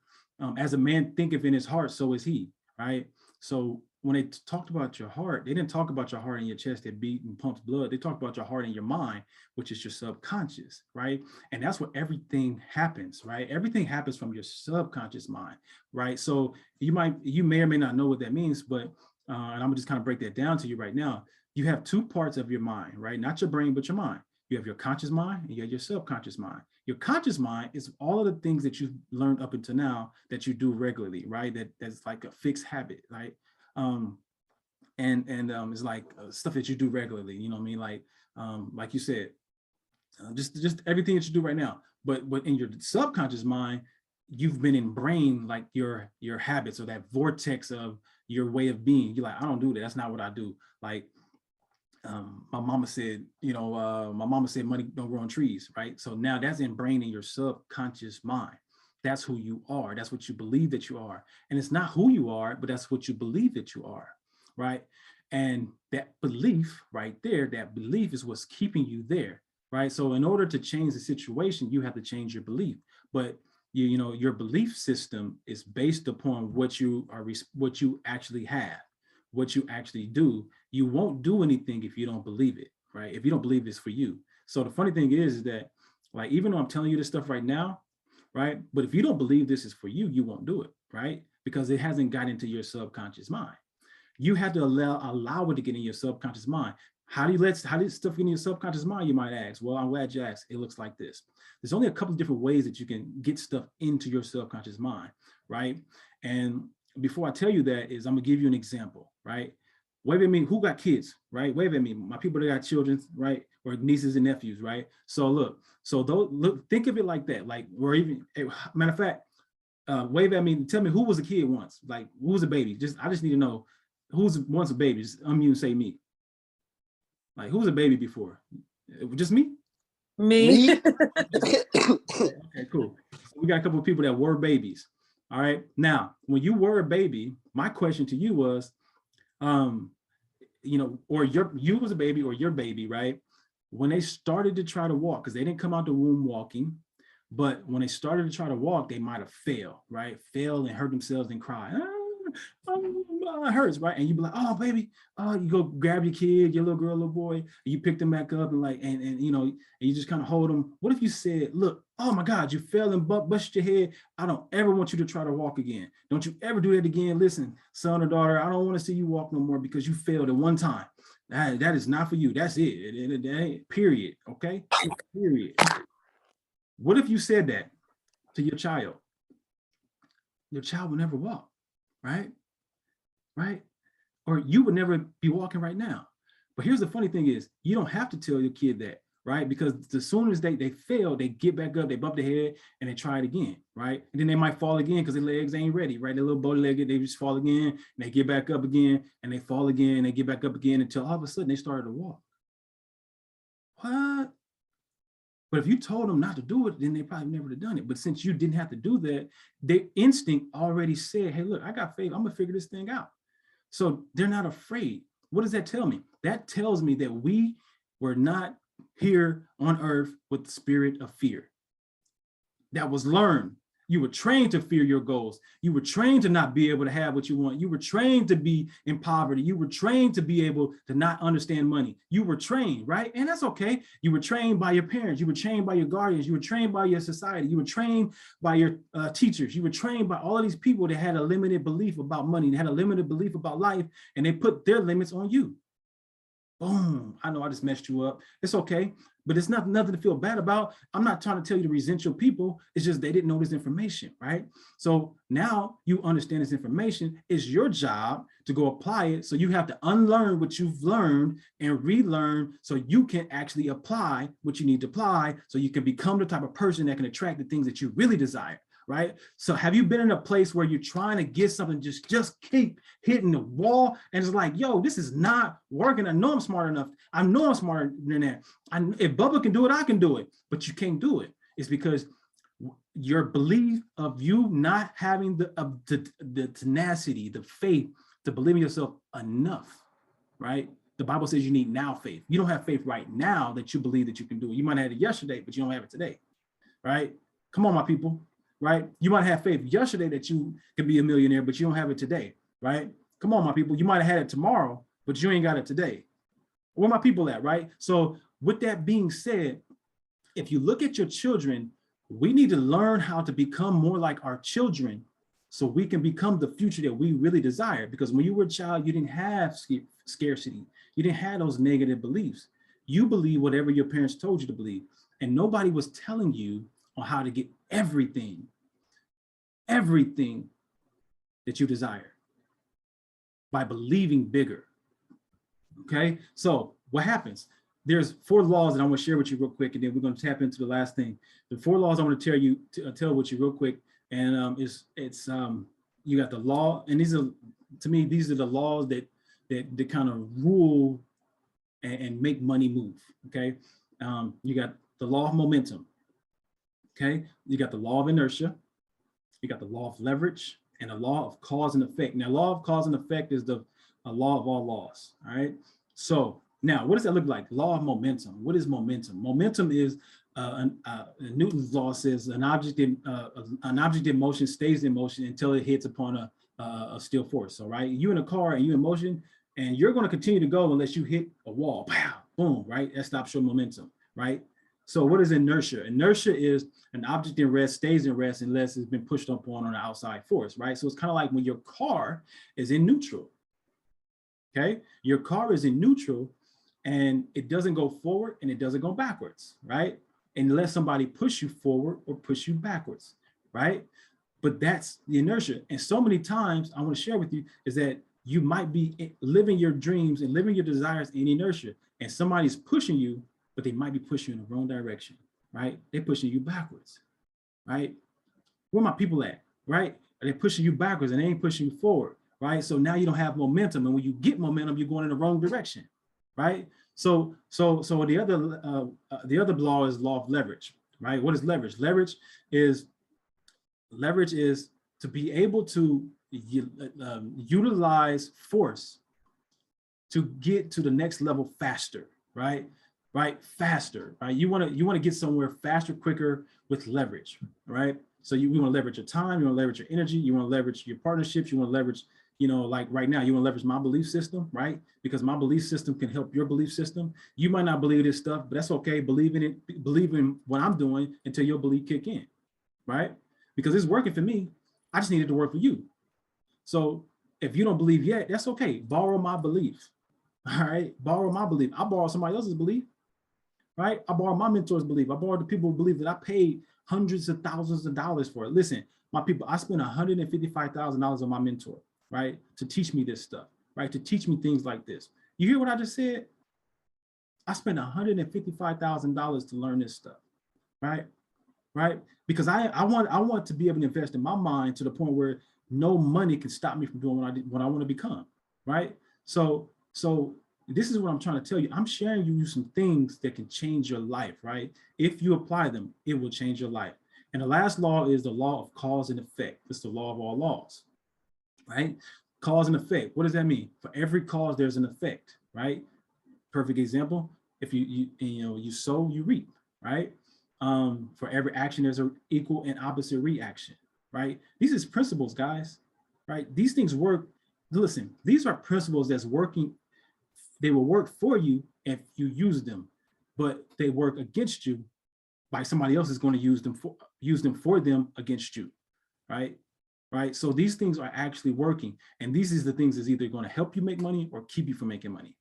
as a man thinketh in his heart, so is he, right? So when they talked about your heart, they didn't talk about your heart in your chest that beat and pumps blood. They talked about your heart in your mind, which is your subconscious, right? And that's where everything happens, right? Everything happens from your subconscious mind, right? So you may or may not know what that means, but and I'm gonna just kind of break that down to you right now. You have 2 parts of your mind, right? Not your brain, but your mind. You have your conscious mind and you have your subconscious mind. Your conscious mind is all of the things that you've learned up until now that you do regularly, right? That's like a fixed habit, right? It's like stuff that you do regularly, you know what I mean? Like you said, just everything that you do right now. But in your subconscious mind, you've been ingrained like your habits or that vortex of your way of being. You're like, I don't do that. That's not what I do. Like my mama said, money don't grow on trees, right? So now that's ingrained in your subconscious mind. That's who you are. That's what you believe that you are. And it's not who you are, but that's what you believe that you are, right? And that belief right there, that belief is what's keeping you there, right? So in order to change the situation, you have to change your belief. But your belief system is based upon what you actually have, what you actually do. You won't do anything if you don't believe it, right? If you don't believe it's for you. So the funny thing is that, like, even though I'm telling you this stuff right now, right? But if you don't believe this is for you, you won't do it, right? Because it hasn't got into your subconscious mind. You have to allow it to get in your subconscious mind. How do stuff get in your subconscious mind, you might ask? Well, I'm glad you asked. It looks like this. There's only a couple of different ways that you can get stuff into your subconscious mind, right? And before I tell you that, I'm gonna give you an example, right? Wave at me, who got kids, right? Wave at me, my people that got children, right? Or nieces and nephews, right? So look, think of it like that. Like, or even, matter of fact, wave at me, tell me who was a kid once, like who was a baby? I just need to know who's once a baby. Just unmute, say me. Like, who was a baby before? Just me? Me. Okay, cool. So we got a couple of people that were babies. All right. Now, when you were a baby, my question to you was, you know, or you was a baby or your baby, right? When they started to try to walk, because they didn't come out the womb walking, but when they started to try to walk, they might have failed, right? Fail and hurt themselves and cry. It hurts, right? And you be like, oh, baby, oh, you go grab your kid, your little girl, little boy, and you pick them back up and like, and you know, and you just kind of hold them. What if you said, look, oh my God, you fell and busted your head. I don't ever want you to try to walk again. Don't you ever do that again. Listen, son or daughter, I don't want to see you walk no more because you failed at one time. That is not for you. That's it. Period. Okay. Period. What if you said that to your child? Your child will never walk, right? Right? Or you would never be walking right now. But here's the funny thing is, you don't have to tell your kid that, right? Because as soon as they fail, they get back up, they bump their head, and they try it again, right? And then they might fall again because their legs ain't ready, right? Their little bow-legged, they just fall again, and they get back up again, and they fall again, and they get back up again until all of a sudden they started to walk. What? But if you told them not to do it, then they probably never have done it. But since you didn't have to do that, their instinct already said, hey, look, I got faith. I'm going to figure this thing out. So they're not afraid. What does that tell me? That tells me that we were not here on earth with the spirit of fear. That was learned. You were trained to fear your goals. You were trained to not be able to have what you want. You were trained to be in poverty. You were trained to be able to not understand money. You were trained, right? And that's okay. You were trained by your parents. You were trained by your guardians. You were trained by your society. You were trained by your teachers. You were trained by all of these people that had a limited belief about money. They had a limited belief about life, and they put their limits on you. Boom. I know I just messed you up. It's okay. But it's nothing to feel bad about. I'm not trying to tell you to resent your people. It's just they didn't know this information, right? So now you understand this information. It's your job to go apply it. So you have to unlearn what you've learned and relearn so you can actually apply what you need to apply so you can become the type of person that can attract the things that you really desire, right? So have you been in a place where you're trying to get something, just keep hitting the wall and it's like, yo, this is not working. I know I'm smart enough. I know I'm smarter than that. If Bubba can do it, I can do it, but you can't do it. It's because your belief of you not having the tenacity, the faith to believe in yourself enough, right? The Bible says you need now faith. You don't have faith right now that you believe that you can do it. You might have had it yesterday, but you don't have it today, right? Come on, my people. Right? You might have faith yesterday that you could be a millionaire, but you don't have it today, right? Come on, my people. You might have had it tomorrow, but you ain't got it today. Where my people at, right? So with that being said, if you look at your children, we need to learn how to become more like our children so we can become the future that we really desire. Because when you were a child, you didn't have scarcity. You didn't have those negative beliefs. You believe whatever your parents told you to believe. And nobody was telling you on how to get everything that you desire by believing bigger. Okay, so what happens? There's 4 laws that I want to share with you real quick, and then we're going to tap into the last thing. The 4 laws I want to tell with you real quick, and you got the law, and these are, to me, these are the laws that kind of rule and make money move. Okay, you got the law of momentum. Okay, you got the law of inertia, you got the law of leverage, and the law of cause and effect. Now, law of cause and effect is the law of all laws. All right. So now, what does that look like? Law of momentum. What is momentum? Momentum is Newton's law says an object in motion stays in motion until it hits upon a steel force. So, right, you in a car and you in motion, and you're going to continue to go unless you hit a wall. Pow, boom, right? That stops your momentum, right? So what is inertia? Inertia is an object in rest stays in rest unless it's been pushed upon on an outside force, right? So it's kind of like when your car is in neutral, okay? Your car is in neutral and it doesn't go forward and it doesn't go backwards, right? Unless somebody push you forward or push you backwards, right? But that's the inertia. And so many times I want to share with you is that you might be living your dreams and living your desires in inertia, and somebody's pushing you, but they might be pushing you in the wrong direction, right? They're pushing you backwards, right? Where my people at, right? Are they pushing you backwards and they ain't pushing you forward, right? So now you don't have momentum, and when you get momentum, you're going in the wrong direction, right? So the other law is law of leverage, right? What is leverage? Leverage is to be able to utilize force to get to the next level faster, right? Faster, right? You want to get somewhere faster, quicker with leverage, right? So you want to leverage your time, you want to leverage your energy, you want to leverage your partnerships, you want to leverage, like right now, you want to leverage my belief system, right? Because my belief system can help your belief system. You might not believe this stuff, but that's okay. Believe in it, believe in what I'm doing until your belief kick in, right? Because it's working for me. I just need it to work for you. So if you don't believe yet, that's okay. Borrow my belief. All right. Borrow my belief. I borrow somebody else's belief, right? I borrow my mentor's belief. I borrow the people who believe that I paid hundreds of thousands of dollars for it. Listen, my people, I spent $155,000 on my mentor, right? To teach me this stuff, right? To teach me things like this. You hear what I just said? I spent $155,000 to learn this stuff, right? Right? Because I want to be able to invest in my mind to the point where no money can stop me from doing what I want to become, right? So this is what I'm trying to tell you. I'm sharing you some things that can change your life, right? If you apply them, it will change your life. And the last law is the law of cause and effect. It's the law of all laws, right? Cause and effect. What does that mean? For every cause, there's an effect, right? Perfect example. If you sow, you reap, right? For every action, there's an equal and opposite reaction, right? These is principles, guys, right? These things work. Listen, these are principles that's working. They will work for you if you use them, but they work against you by somebody else is going to use them for them against you, right? Right. So these things are actually working, and these is the things that's either going to help you make money or keep you from making money,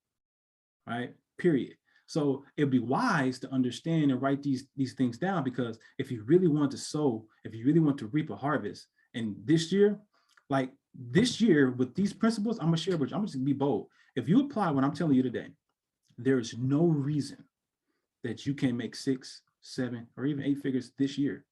right? Period. So it'd be wise to understand and write these things down, because if you really want to sow, if you really want to reap a harvest, and this year with these principles, I'm gonna share with you. I'm just gonna be bold. If you apply what I'm telling you today, there is no reason that you can't make 6, 7, or even 8 figures this year.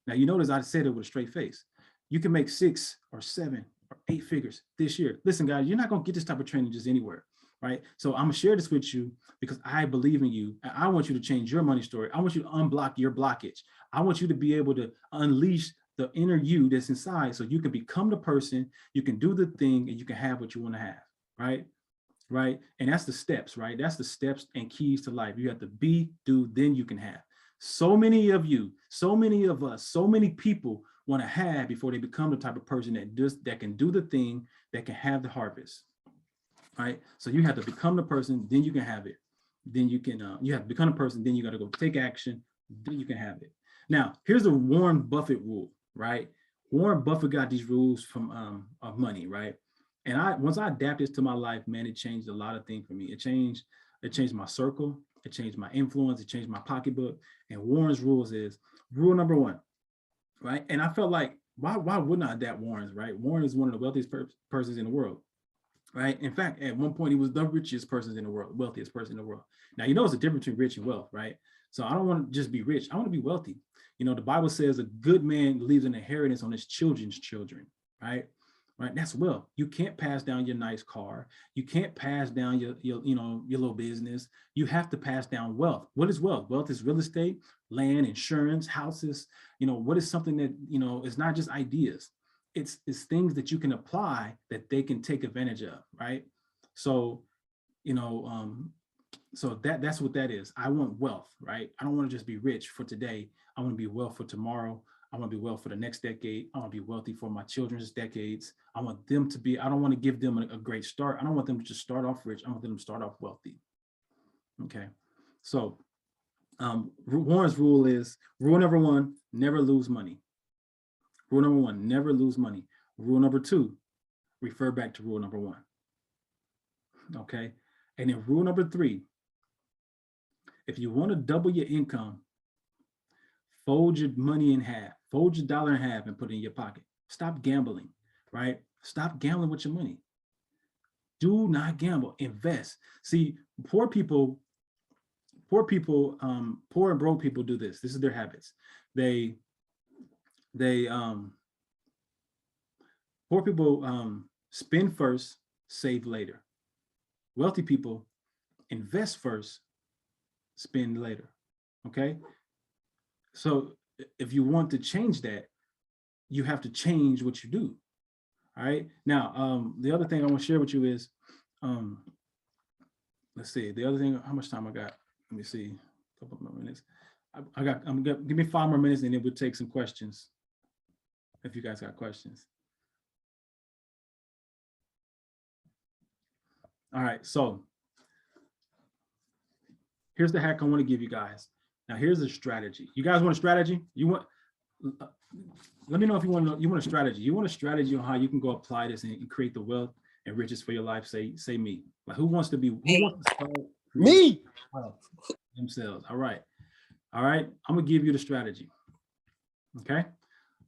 Now, you notice I said it with a straight face. You can make 6 or 7 or 8 figures this year. Listen, guys, you're not gonna get this type of training just anywhere. Right. So I'm gonna share this with you because I believe in you, and I want you to change your money story. I want you to unblock your blockage. I want you to be able to unleash the inner you that's inside, so you can become the person, you can do the thing, and you can have what you want to have. Right. And that's the steps, right? That's the steps and keys to life. You have to be, do, then you can have. So many of you, so many of us, so many people want to have before they become the type of person that can do the thing, that can have the harvest. Right. So you have to become the person, then you can have it. Then you can, you have to become a person, then you got to go take action, then you can have it. Now, here's the Warren Buffett rule, right? Warren Buffett got these rules from of money, right? And once I adapted this to my life, man, it changed a lot of things for me. It changed my circle, it changed my influence, it changed my pocketbook. And Warren's rules is rule number 1, right? And I felt like, why wouldn't I adapt Warren's, right? Warren is one of the wealthiest persons in the world. Right. In fact, at one point, he was the richest person in the world, wealthiest person in the world. Now, you know, it's a difference between rich and wealth, right? So I don't want to just be rich. I want to be wealthy. You know, the Bible says a good man leaves an inheritance on his children's children, right? Right. That's wealth. You can't pass down your nice car. You can't pass down your little business. You have to pass down wealth. What is wealth? Wealth is real estate, land, insurance, houses. What is something that, it's not just ideas. It's things that you can apply that they can take advantage of, right? So, so that's what that is. I want wealth, right? I don't want to just be rich for today. I want to be wealth for tomorrow. I want to be wealth for the next decade. I want to be wealthy for my children's decades. I want them to be, I don't want to give them a great start. I don't want them to just start off rich. I want them to start off wealthy. Okay. So Warren's rule is rule number 1, never lose money. Rule number 1, never lose money. Rule number 2, refer back to rule number 1. Okay. And then rule number 3, if you want to double your income, fold your money in half, fold your dollar in half and put it in your pocket. Stop gambling, right? Stop gambling with your money. Do not gamble, invest. See, poor people, poor and broke people do this. This is their habits. They poor people spend first, save later. Wealthy people invest first, spend later. Okay. So if you want to change that, you have to change what you do. All right. Now, the other thing I want to share with you is, let's see, the other thing, how much time I got? Let me see, a couple more minutes. Give me 5 more minutes and then we'll take some questions. If you guys got questions. All right, so here's the hack I want to give you guys. Now here's a strategy. You guys want a strategy? Let me know if you want a strategy. You want a strategy on how you can go apply this and create the wealth and riches for your life. Say me. Like who wants to start Me. themselves? All right. I'm gonna give you the strategy. Okay.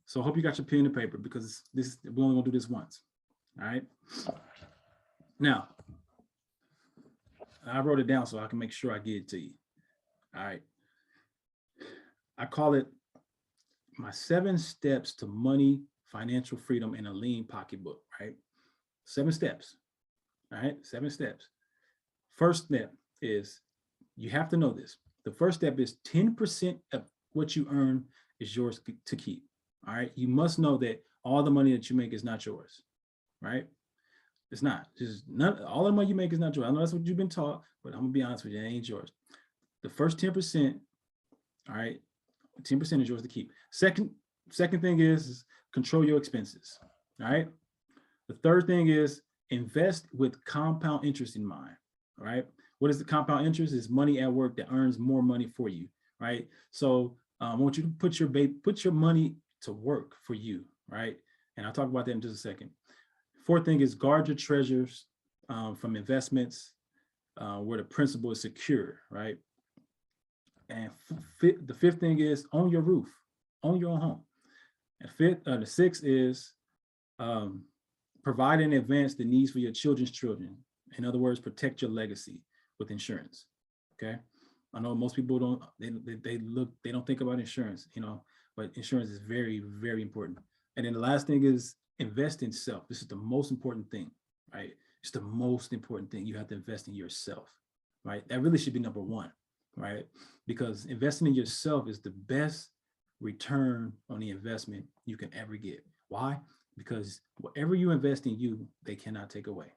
So I hope you got your pen and paper because we're only gonna do this once. All right. Now, I wrote it down so I can make sure I get it to you. All right. I call it my 7 steps to money, financial freedom, and a lean pocketbook, right? 7 steps. All right. 7 steps. First step is you have to know this. The first step is 10% of what you earn is yours to keep. All right. You must know that all the money that you make is not yours, right? It's not. All the money you make is not yours. I know that's what you've been taught, but I'm gonna be honest with you, it ain't yours. The first 10%, all right, 10% is yours to keep. Second thing is control your expenses. All right. The third thing is invest with compound interest in mind. All right. What is the compound interest? Is money at work that earns more money for you. Right. So I want you to put your money to work for you. Right. And I'll talk about that in just a second. Fourth thing is guard your treasures from investments where the principal is secure. Right. And the fifth thing is own your roof, own your own home. And the sixth is provide in advance the needs for your children's children. In other words, protect your legacy with insurance. Okay. I know most people don't, they don't think about insurance, but insurance is very, very important. And then the last thing is invest in self. This is the most important thing, right? It's the most important thing. You have to invest in yourself, right? That really should be number 1, right? Because investing in yourself is the best return on the investment you can ever get. Why? Because whatever you invest in you, they cannot take away,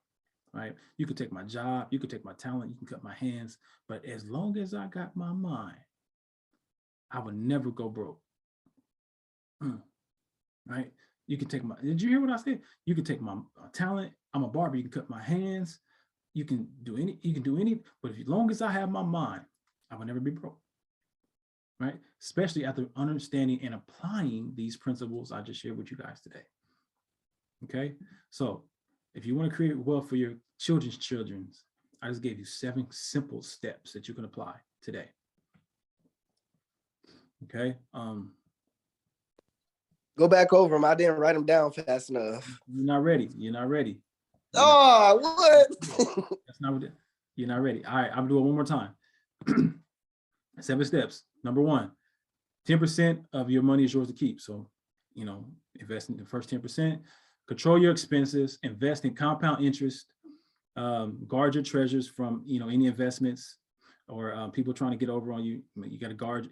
right? You could take my job, you could take my talent, you can cut my hands, but as long as I got my mind, I would never go broke, right? You can take did you hear what I said? You can take my talent. I'm a barber, you can cut my hands. You can do any, but as long as I have my mind, I will never be broke, right? Especially after understanding and applying these principles I just shared with you guys today. Okay, so if you want to create wealth for your children's children, I just gave you 7 simple steps that you can apply today. Okay. Go back over them. I didn't write them down fast enough. You're not ready. Oh, what? That's not what you're not ready. All right, I'll do it one more time. 7 steps. Number 1, 10% of your money is yours to keep. So, invest in the first 10%. Control your expenses. Invest in compound interest. Guard your treasures from any investments or people trying to get over on you. You got to guard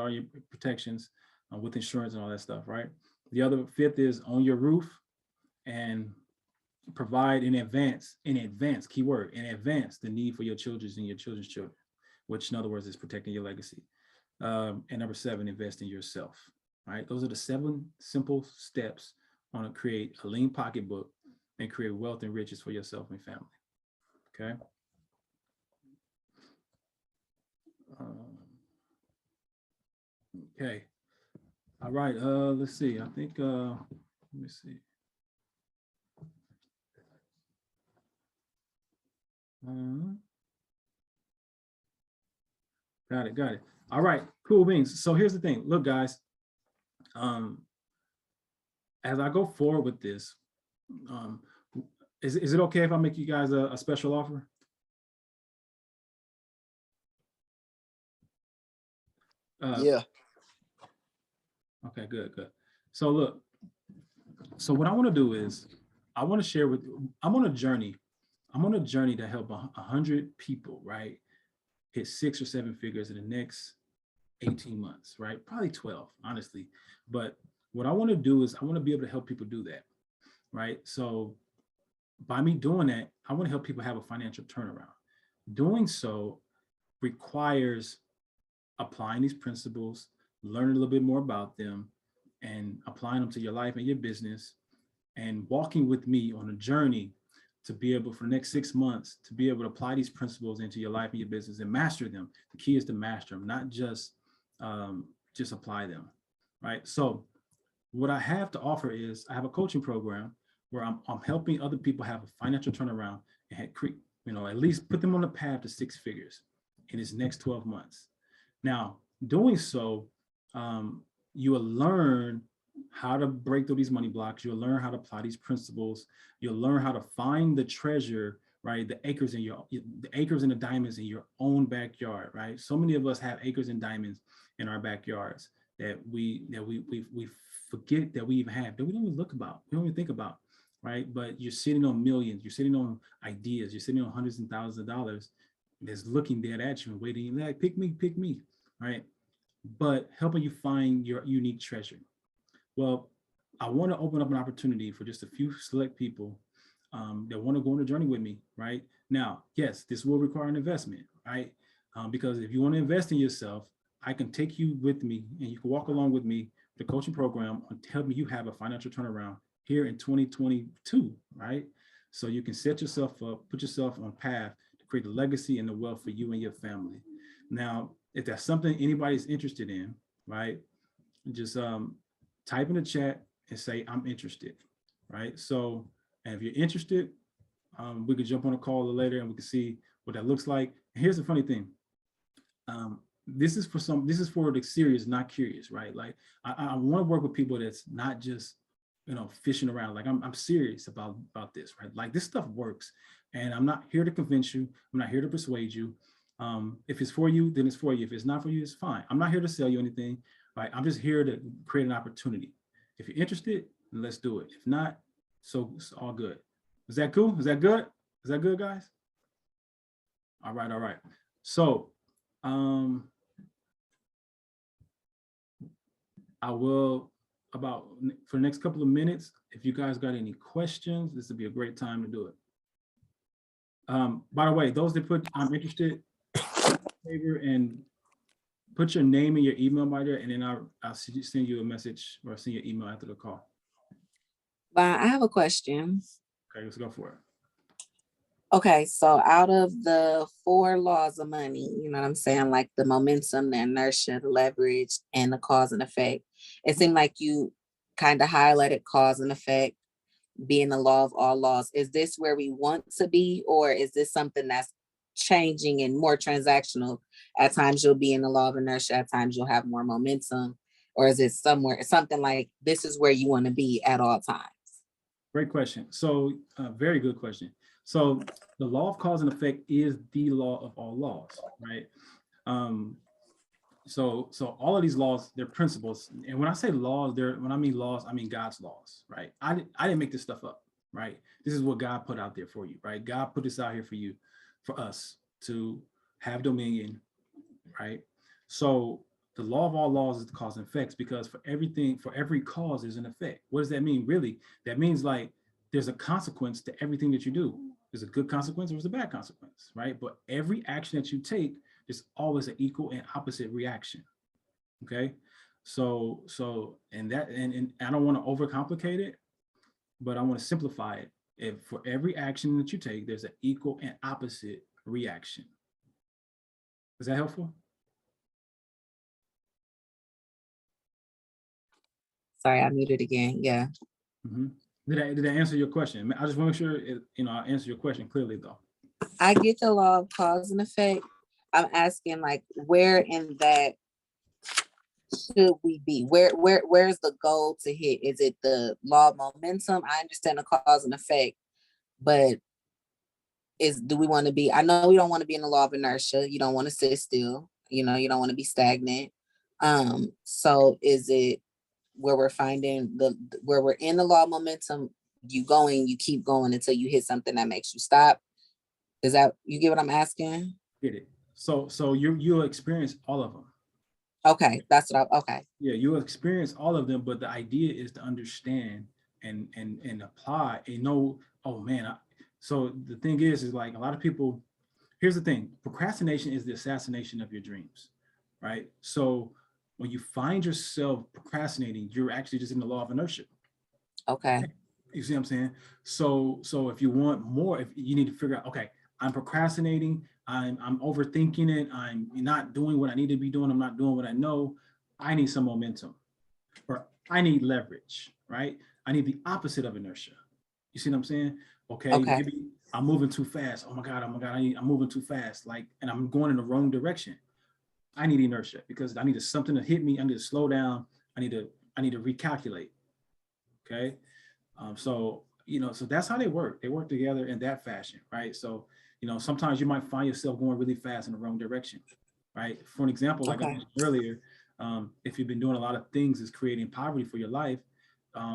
all your protections with insurance and all that stuff, right? The other 5th is own your roof and provide in advance, keyword, in advance, the need for your children and your children's children, which in other words is protecting your legacy. And number 7, invest in yourself. All right, those are the 7 simple steps on to create a lean pocketbook and create wealth and riches for yourself and family. Okay. Okay. All right. Let's see. I think. Let me see. Got it. All right. Cool beans. So here's the thing. Look, guys. as I go forward with this, is it okay if I make you guys a special offer? Yeah. Okay, good. So look, so what I want to do is I want to share with you, I'm on a journey to help 100 people, right? Hit 6 or 7 figures in the next 18 months, right? Probably 12, honestly. But what I want to do is I want to be able to help people do that, right? So by me doing that, I want to help people have a financial turnaround. Doing so requires applying these principles, learning a little bit more about them, and applying them to your life and your business, and walking with me on a journey to be able, for the next 6 months, to be able to apply these principles into your life and your business and master them. The key is to master them, not just apply them, right? So what I have to offer is I have a coaching program where I'm helping other people have a financial turnaround and at least put them on the path to 6 figures in this next 12 months. Now, doing so, you will learn how to break through these money blocks. You'll learn how to apply these principles. You'll learn how to find the treasure, right? The acres and the diamonds in your own backyard, right? So many of us have acres and diamonds in our backyards that we forget that we even have, that we don't even look about, we don't even think about, right? But you're sitting on millions, you're sitting on ideas, you're sitting on hundreds and thousands of dollars that's looking dead at you and waiting, like, pick me, right? But helping you find your unique treasure. Well, I want to open up an opportunity for just a few select people that want to go on a journey with me, right? Now, yes, this will require an investment, right? Because if you want to invest in yourself, I can take you with me and you can walk along with me, the coaching program, on helping you have a financial turnaround here in 2022, right? So you can set yourself up, put yourself on path to create the legacy and the wealth for you and your family. Now, if that's something anybody's interested in, right, just type in the chat and say, I'm interested, right? So, and if you're interested, we could jump on a call later and we can see what that looks like. And here's the funny thing. This is for the serious, not curious, right? Like I want to work with people that's not just, fishing around. Like I'm serious about this, right? Like this stuff works, and I'm not here to convince you. I'm not here to persuade you. If it's for you, then it's for you. If it's not for you, it's fine. I'm not here to sell you anything, right? I'm just here to create an opportunity. If you're interested, then let's do it. If not, so it's all good. Is that cool? Is that good? Is that good, guys? All right. So, I will, for the next couple of minutes, if you guys got any questions, this would be a great time to do it. By the way, those that put I'm interested, favor and put your name and your email by there, and then I'll send you a message or send you an email after the call. I have a question. Okay, let's go for it. Okay, so out of the 4 laws of money, you know what I'm saying, like the momentum, the inertia, the leverage, and the cause and effect, it seemed like you kind of highlighted cause and effect being the law of all laws. Is this where we want to be, or is this something that's changing and more transactional? At times you'll be in the law of inertia, at times you'll have more momentum, or is it something like this is where you want to be at all times? Great question. So very good question. So the law of cause and effect is the law of all laws, right? So all of these laws, they're principles. And when I say laws, when I mean laws, I mean God's laws, right? I didn't make this stuff up, right? This is what God put out there for you, right? God put this out here for you, for us to have dominion, right? So the law of all laws is the cause and effects, because for every cause there's an effect. What does that mean? Really, that means like there's a consequence to everything that you do. There's a good consequence or there's a bad consequence, right? But every action that you take, there's always an equal and opposite reaction. Okay. So and I don't want to overcomplicate it, but I want to simplify it. If for every action that you take, there's an equal and opposite reaction. Is that helpful? Sorry, I muted again. Yeah. Mm-hmm. Did I answer your question? I just want to make sure I answer your question clearly though. I get the law of cause and effect. I'm asking like where in that should we be? Where's the goal to hit? Is it the law of momentum? I understand the cause and effect, but do we want to be, I know we don't want to be in the law of inertia. You don't want to sit still, you don't want to be stagnant. So is it where we're finding where we're in the law of momentum, you keep going until you hit something that makes you stop? Is that, you get what I'm asking? Get it. So you'll experience all of them. Okay, that's what okay. Yeah, you'll experience all of them, but the idea is to understand and apply and know, oh man. So the thing is like a lot of people, here's the thing, procrastination is the assassination of your dreams, right? So when you find yourself procrastinating, you're actually just in the law of inertia. Okay. You see what I'm saying? So if you want more, if you need to figure out, okay, I'm procrastinating, I'm overthinking it, I'm not doing what I need to be doing, I'm not doing what I know, I need some momentum, or I need leverage, right? I need the opposite of inertia. You see what I'm saying? Okay. Maybe I'm moving too fast. Oh my God, I'm moving too fast. Like, and I'm going in the wrong direction. I need inertia because I need something to hit me. I need to slow down. I need to recalculate. Okay. So that's how they work. They work together in that fashion, right? So, sometimes you might find yourself going really fast in the wrong direction, right? For an example, like I mentioned earlier, if you've been doing a lot of things that's creating poverty for your life,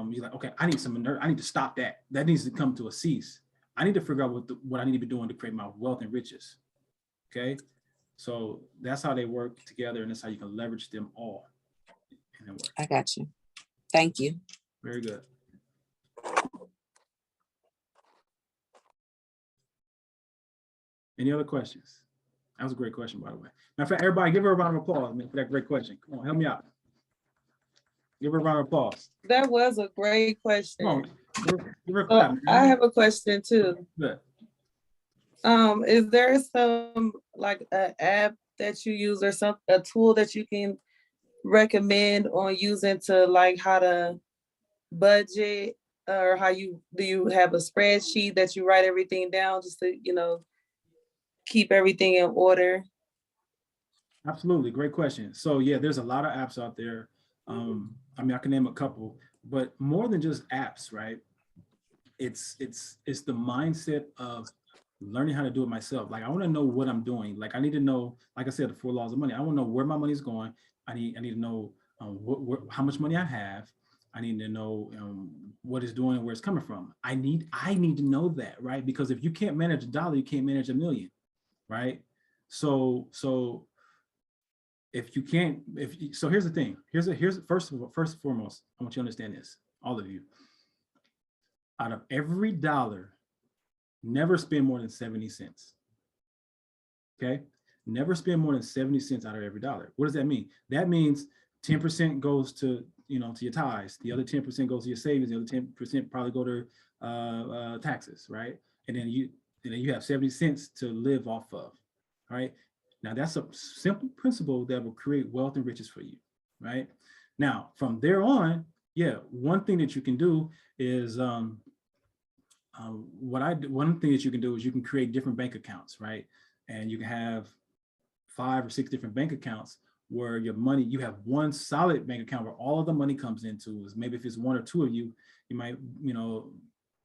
you're like, okay, I need to stop that. That needs to come to a cease. I need to figure out what I need to be doing to create my wealth and riches. Okay. So that's how they work together, and that's how you can leverage them all. I got you. Thank you. Very good. Any other questions? That was a great question, by the way. Matter of fact, everybody give her a round of applause, man, for that great question. Come on, help me out. Give her a round of applause. That was a great question. Come on, give her a clap, I have a question too. Good. Is there some like an app that you use or a tool that you can recommend on using to like how to budget, or do you have a spreadsheet that you write everything down just to keep everything in order? Absolutely, great question. So yeah, there's a lot of apps out there. I can name a couple, but more than just apps, right? It's the mindset of learning how to do it myself. Like I want to know what I'm doing. Like I need to know, like I said, the 4 laws of money. I want to know where my money is going. I need to know how much money I have. I need to know what it's doing and where it's coming from. I need to know that, right? Because if you can't manage $1, you can't manage $1 million, right? So if you can't, so here's the thing. Here's first and foremost, I want you to understand this, all of you. Out of every dollar, never spend more than 70 cents. Okay? Never spend more than 70 cents out of every dollar. What does that mean? That means 10% goes to your tithes. The other 10% goes to your savings. The other 10% probably go to taxes, right? And then you have 70 cents to live off of, right? Now that's a simple principle that will create wealth and riches for you, right? Now from there on, yeah, one thing that you can do is one thing that you can do is you can create different bank accounts, right? And you can have 5 or 6 different bank accounts where your money, you have one solid bank account where all of the money comes into. Maybe if it's 1 or 2 of you, you might,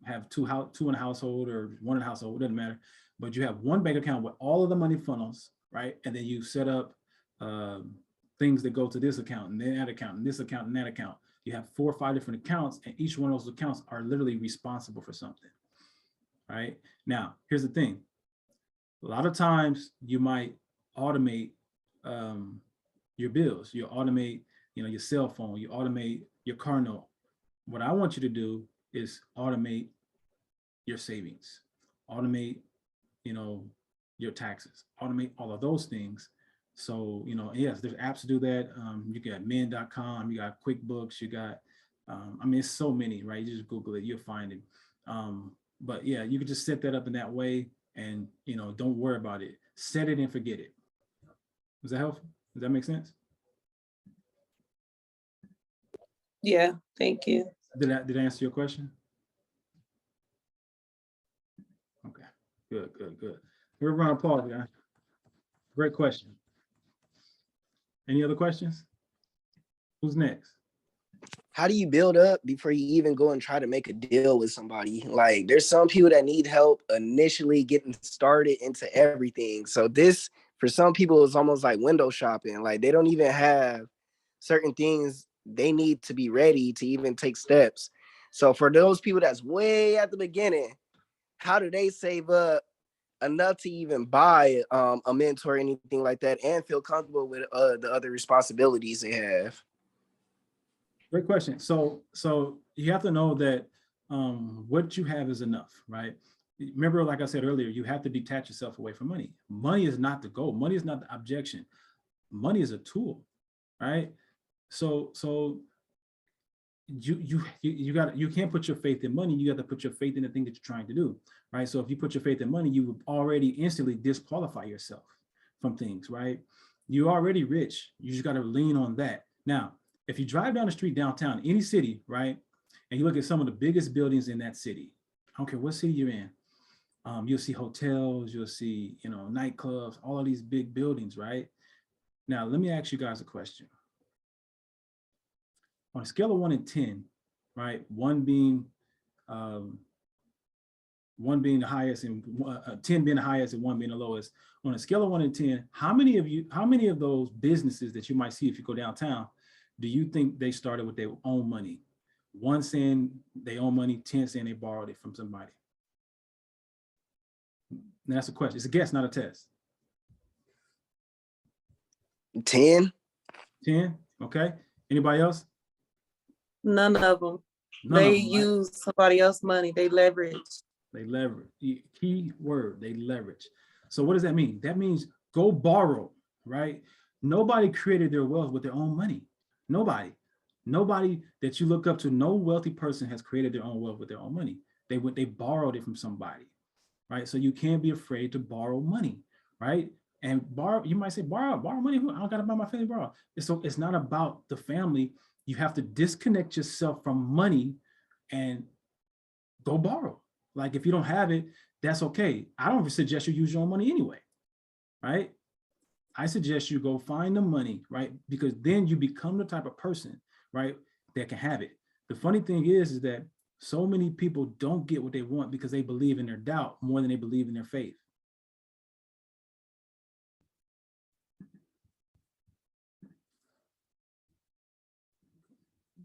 have two in a household or 1 in a household, it doesn't matter. But you have one bank account where all of the money funnels, right? And then you set up things that go to this account and that account and this account and that account. You have 4 or 5 different accounts, and each one of those accounts are literally responsible for something, right? Now, here's the thing. A lot of times you might automate your bills. You automate, your cell phone. You automate your car note. What I want you to do is automate your savings. Automate, your taxes. Automate all of those things. So, yes, there's apps to do that. You got men.com, you got QuickBooks, you got, it's so many, right? You just Google it, you'll find it. But yeah, you can just set that up in that way and, don't worry about it. Set it and forget it. Does that help? Does that make sense? Yeah, thank you. Did I answer your question? Okay, good. We're running a pause, guys. Great question. Any other questions? Who's next? How do you build up before you even go and try to make a deal with somebody? Like, there's some people that need help initially getting started into everything. So this, for some people, is almost like window shopping. Like, they don't even have certain things they need to be ready to even take steps. So for those people that's way at the beginning, how do they save up enough to even buy a mentor or anything like that and feel comfortable with the other responsibilities they have? Great question. So you have to know that what you have is enough, right? Remember, like I said earlier, you have to detach yourself away from money. Money is not the goal. Money is not the objection. Money is a tool, right? So you can't put your faith in money. You got to put your faith in the thing that you're trying to do, right? So if you put your faith in money, you would already instantly disqualify yourself from things, right? You're already rich. You just got to lean on that. Now, if you drive down the street downtown, any city, right, and you look at some of the biggest buildings in that city, I don't care what city you're in, you'll see hotels, you'll see, nightclubs, all of these big buildings, right? Now, let me ask you guys a question. On a scale of 1 to 10, right, one being the highest and 10 being the highest and 1 being the lowest, on a scale of 1 to 10, how many of those businesses that you might see if you go downtown, do you think they started with their own money? 1 saying they own money, 10 saying they borrowed it from somebody. Now that's a question. It's a guess, not a test. 10. 10, okay. Anybody else? None of them. They use somebody else's money. They leverage. They leverage. Key word, they leverage. So what does that mean? That means go borrow, right? Nobody created their wealth with their own money. Nobody that you look up to, no wealthy person has created their own wealth with their own money. They borrowed it from somebody, right? So you can't be afraid to borrow money, right? And borrow, you might say, borrow money. I don't got to buy my family borrow. So it's not about the family. You have to disconnect yourself from money and go borrow. Like if you don't have it, that's okay. I don't suggest you use your own money anyway, right? I suggest you go find the money, right? Because then you become the type of person, right, that can have it. The funny thing is that so many people don't get what they want because they believe in their doubt more than they believe in their faith.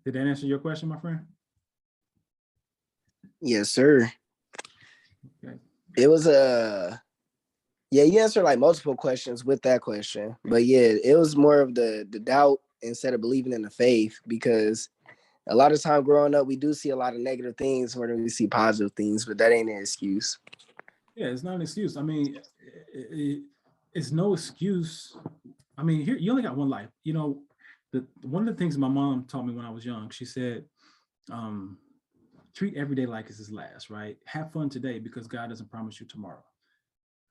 Did that answer your question, my friend? Yes, sir. Okay. It was yeah, you answered like multiple questions with that question, but yeah, it was more of the doubt instead of believing in the faith, because a lot of time growing up, we do see a lot of negative things where we see positive things, but that ain't an excuse. Yeah, it's not an excuse. I mean, it's no excuse. I mean, here you only got one life. One of the things my mom taught me when I was young, she said, treat every day like it's his last, right? Have fun today because God doesn't promise you tomorrow,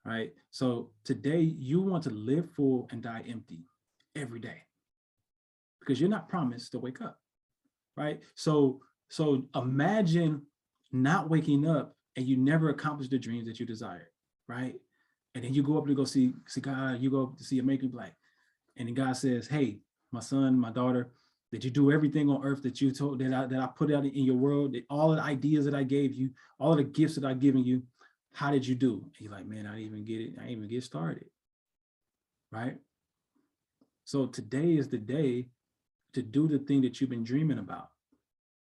right? So today you want to live full and die empty every day because you're not promised to wake up, right? So imagine not waking up and you never accomplish the dreams that you desired, right? And then you go up to go see God, you go up to see a maker black, and then God says, hey, my son, my daughter, did you do everything on earth that you told that I put out in your world, all the ideas that I gave you, all the gifts that I've given you, how did you do? And you're like, man, I didn't even get it. I didn't even get started, right? So today is the day to do the thing that you've been dreaming about,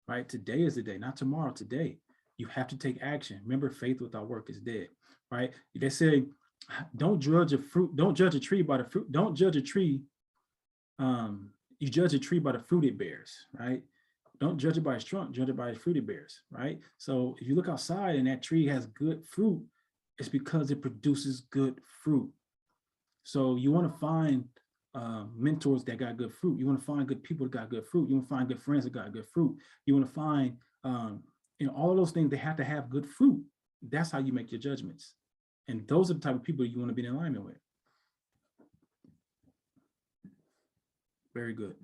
right? Today is the day, not tomorrow, today. You have to take action. Remember, faith without work is dead, right? They say, don't judge a tree by the fruit. Don't judge a tree. You judge a tree by the fruit it bears, right? Don't judge it by its trunk, judge it by its fruit it bears, right? So if you look outside and that tree has good fruit, it's because it produces good fruit. So you want to find mentors that got good fruit. You want to find good people that got good fruit. You want to find good friends that got good fruit. You want to find, all of those things, they have to have good fruit. That's how you make your judgments. And those are the type of people you want to be in alignment with. Very good.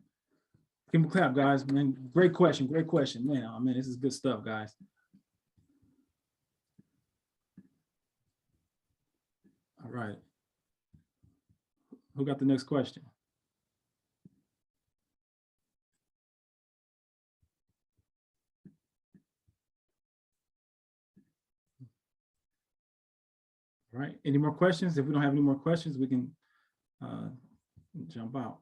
Give them a clap, guys. Man, great question. Man, oh man, this is good stuff, guys. All right. Who got the next question? All right, any more questions? If we don't have any more questions, we can jump out.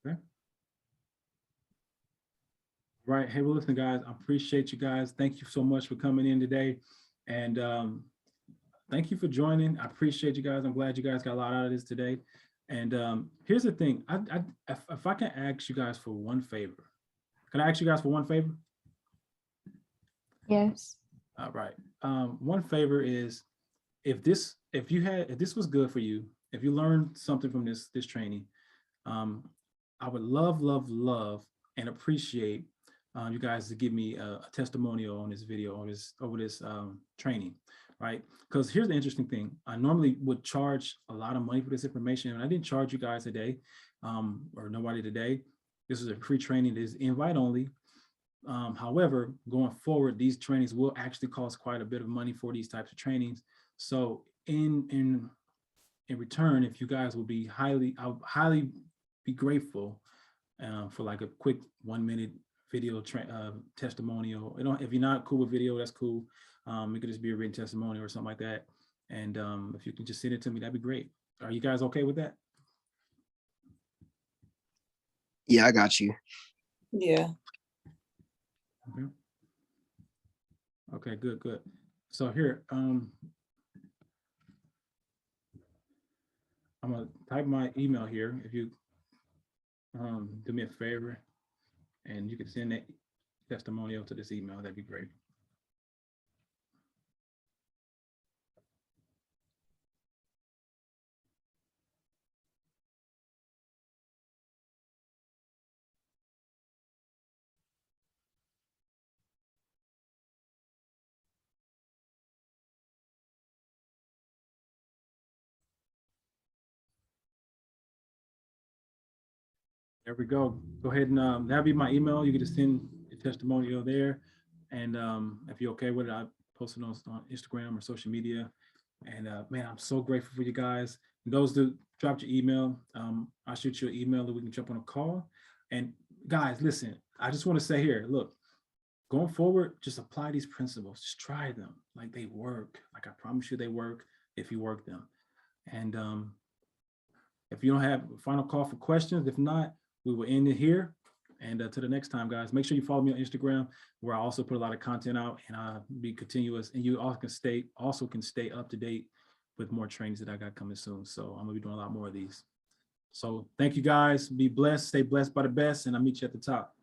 Okay. Right. Hey, well, listen, guys, I appreciate you guys. Thank you so much for coming in today. And thank you for joining. I appreciate you guys. I'm glad you guys got a lot out of this today. And here's the thing. If I can ask you guys for one favor, can I ask you guys for one favor? Yes. All right. One favor is if this was good for you, if you learned something from this training, I would love and appreciate you guys to give me a testimonial on this video over this training, right? Because here's the interesting thing. I normally would charge a lot of money for this information, and I didn't charge you guys today, or nobody today. This is a free training. It is invite only. However, going forward, these trainings will actually cost quite a bit of money for these types of trainings. So in return, if you guys will be I'll highly be grateful for like a quick 1 minute video testimonial. If you're not cool with video, that's cool. It could just be a written testimonial or something like that. And if you can just send it to me, that'd be great. Are you guys okay with that? Yeah, I got you. Yeah. Okay. Okay, good. So here, I'm gonna type my email here. If you do me a favor and you can send that testimonial to this email, that'd be great. There we go. Go ahead and that'll be my email. You can just send a testimonial there. And if you're okay with it, I post it on Instagram or social media. And man, I'm so grateful for you guys. And those that dropped your email, I'll shoot you an email that we can jump on a call. And guys, listen, I just want to say here, look, going forward, just apply these principles. Just try them. Like they work. Like I promise you they work if you work them. And if you don't have a final call for questions, if not, we will end it here. And to the next time, guys, make sure you follow me on Instagram, where I also put a lot of content out, and I'll be continuous. And you also can stay up to date with more trainings that I got coming soon. So I'm gonna be doing a lot more of these. So thank you guys. Be blessed. Stay blessed by the best, and I'll meet you at the top.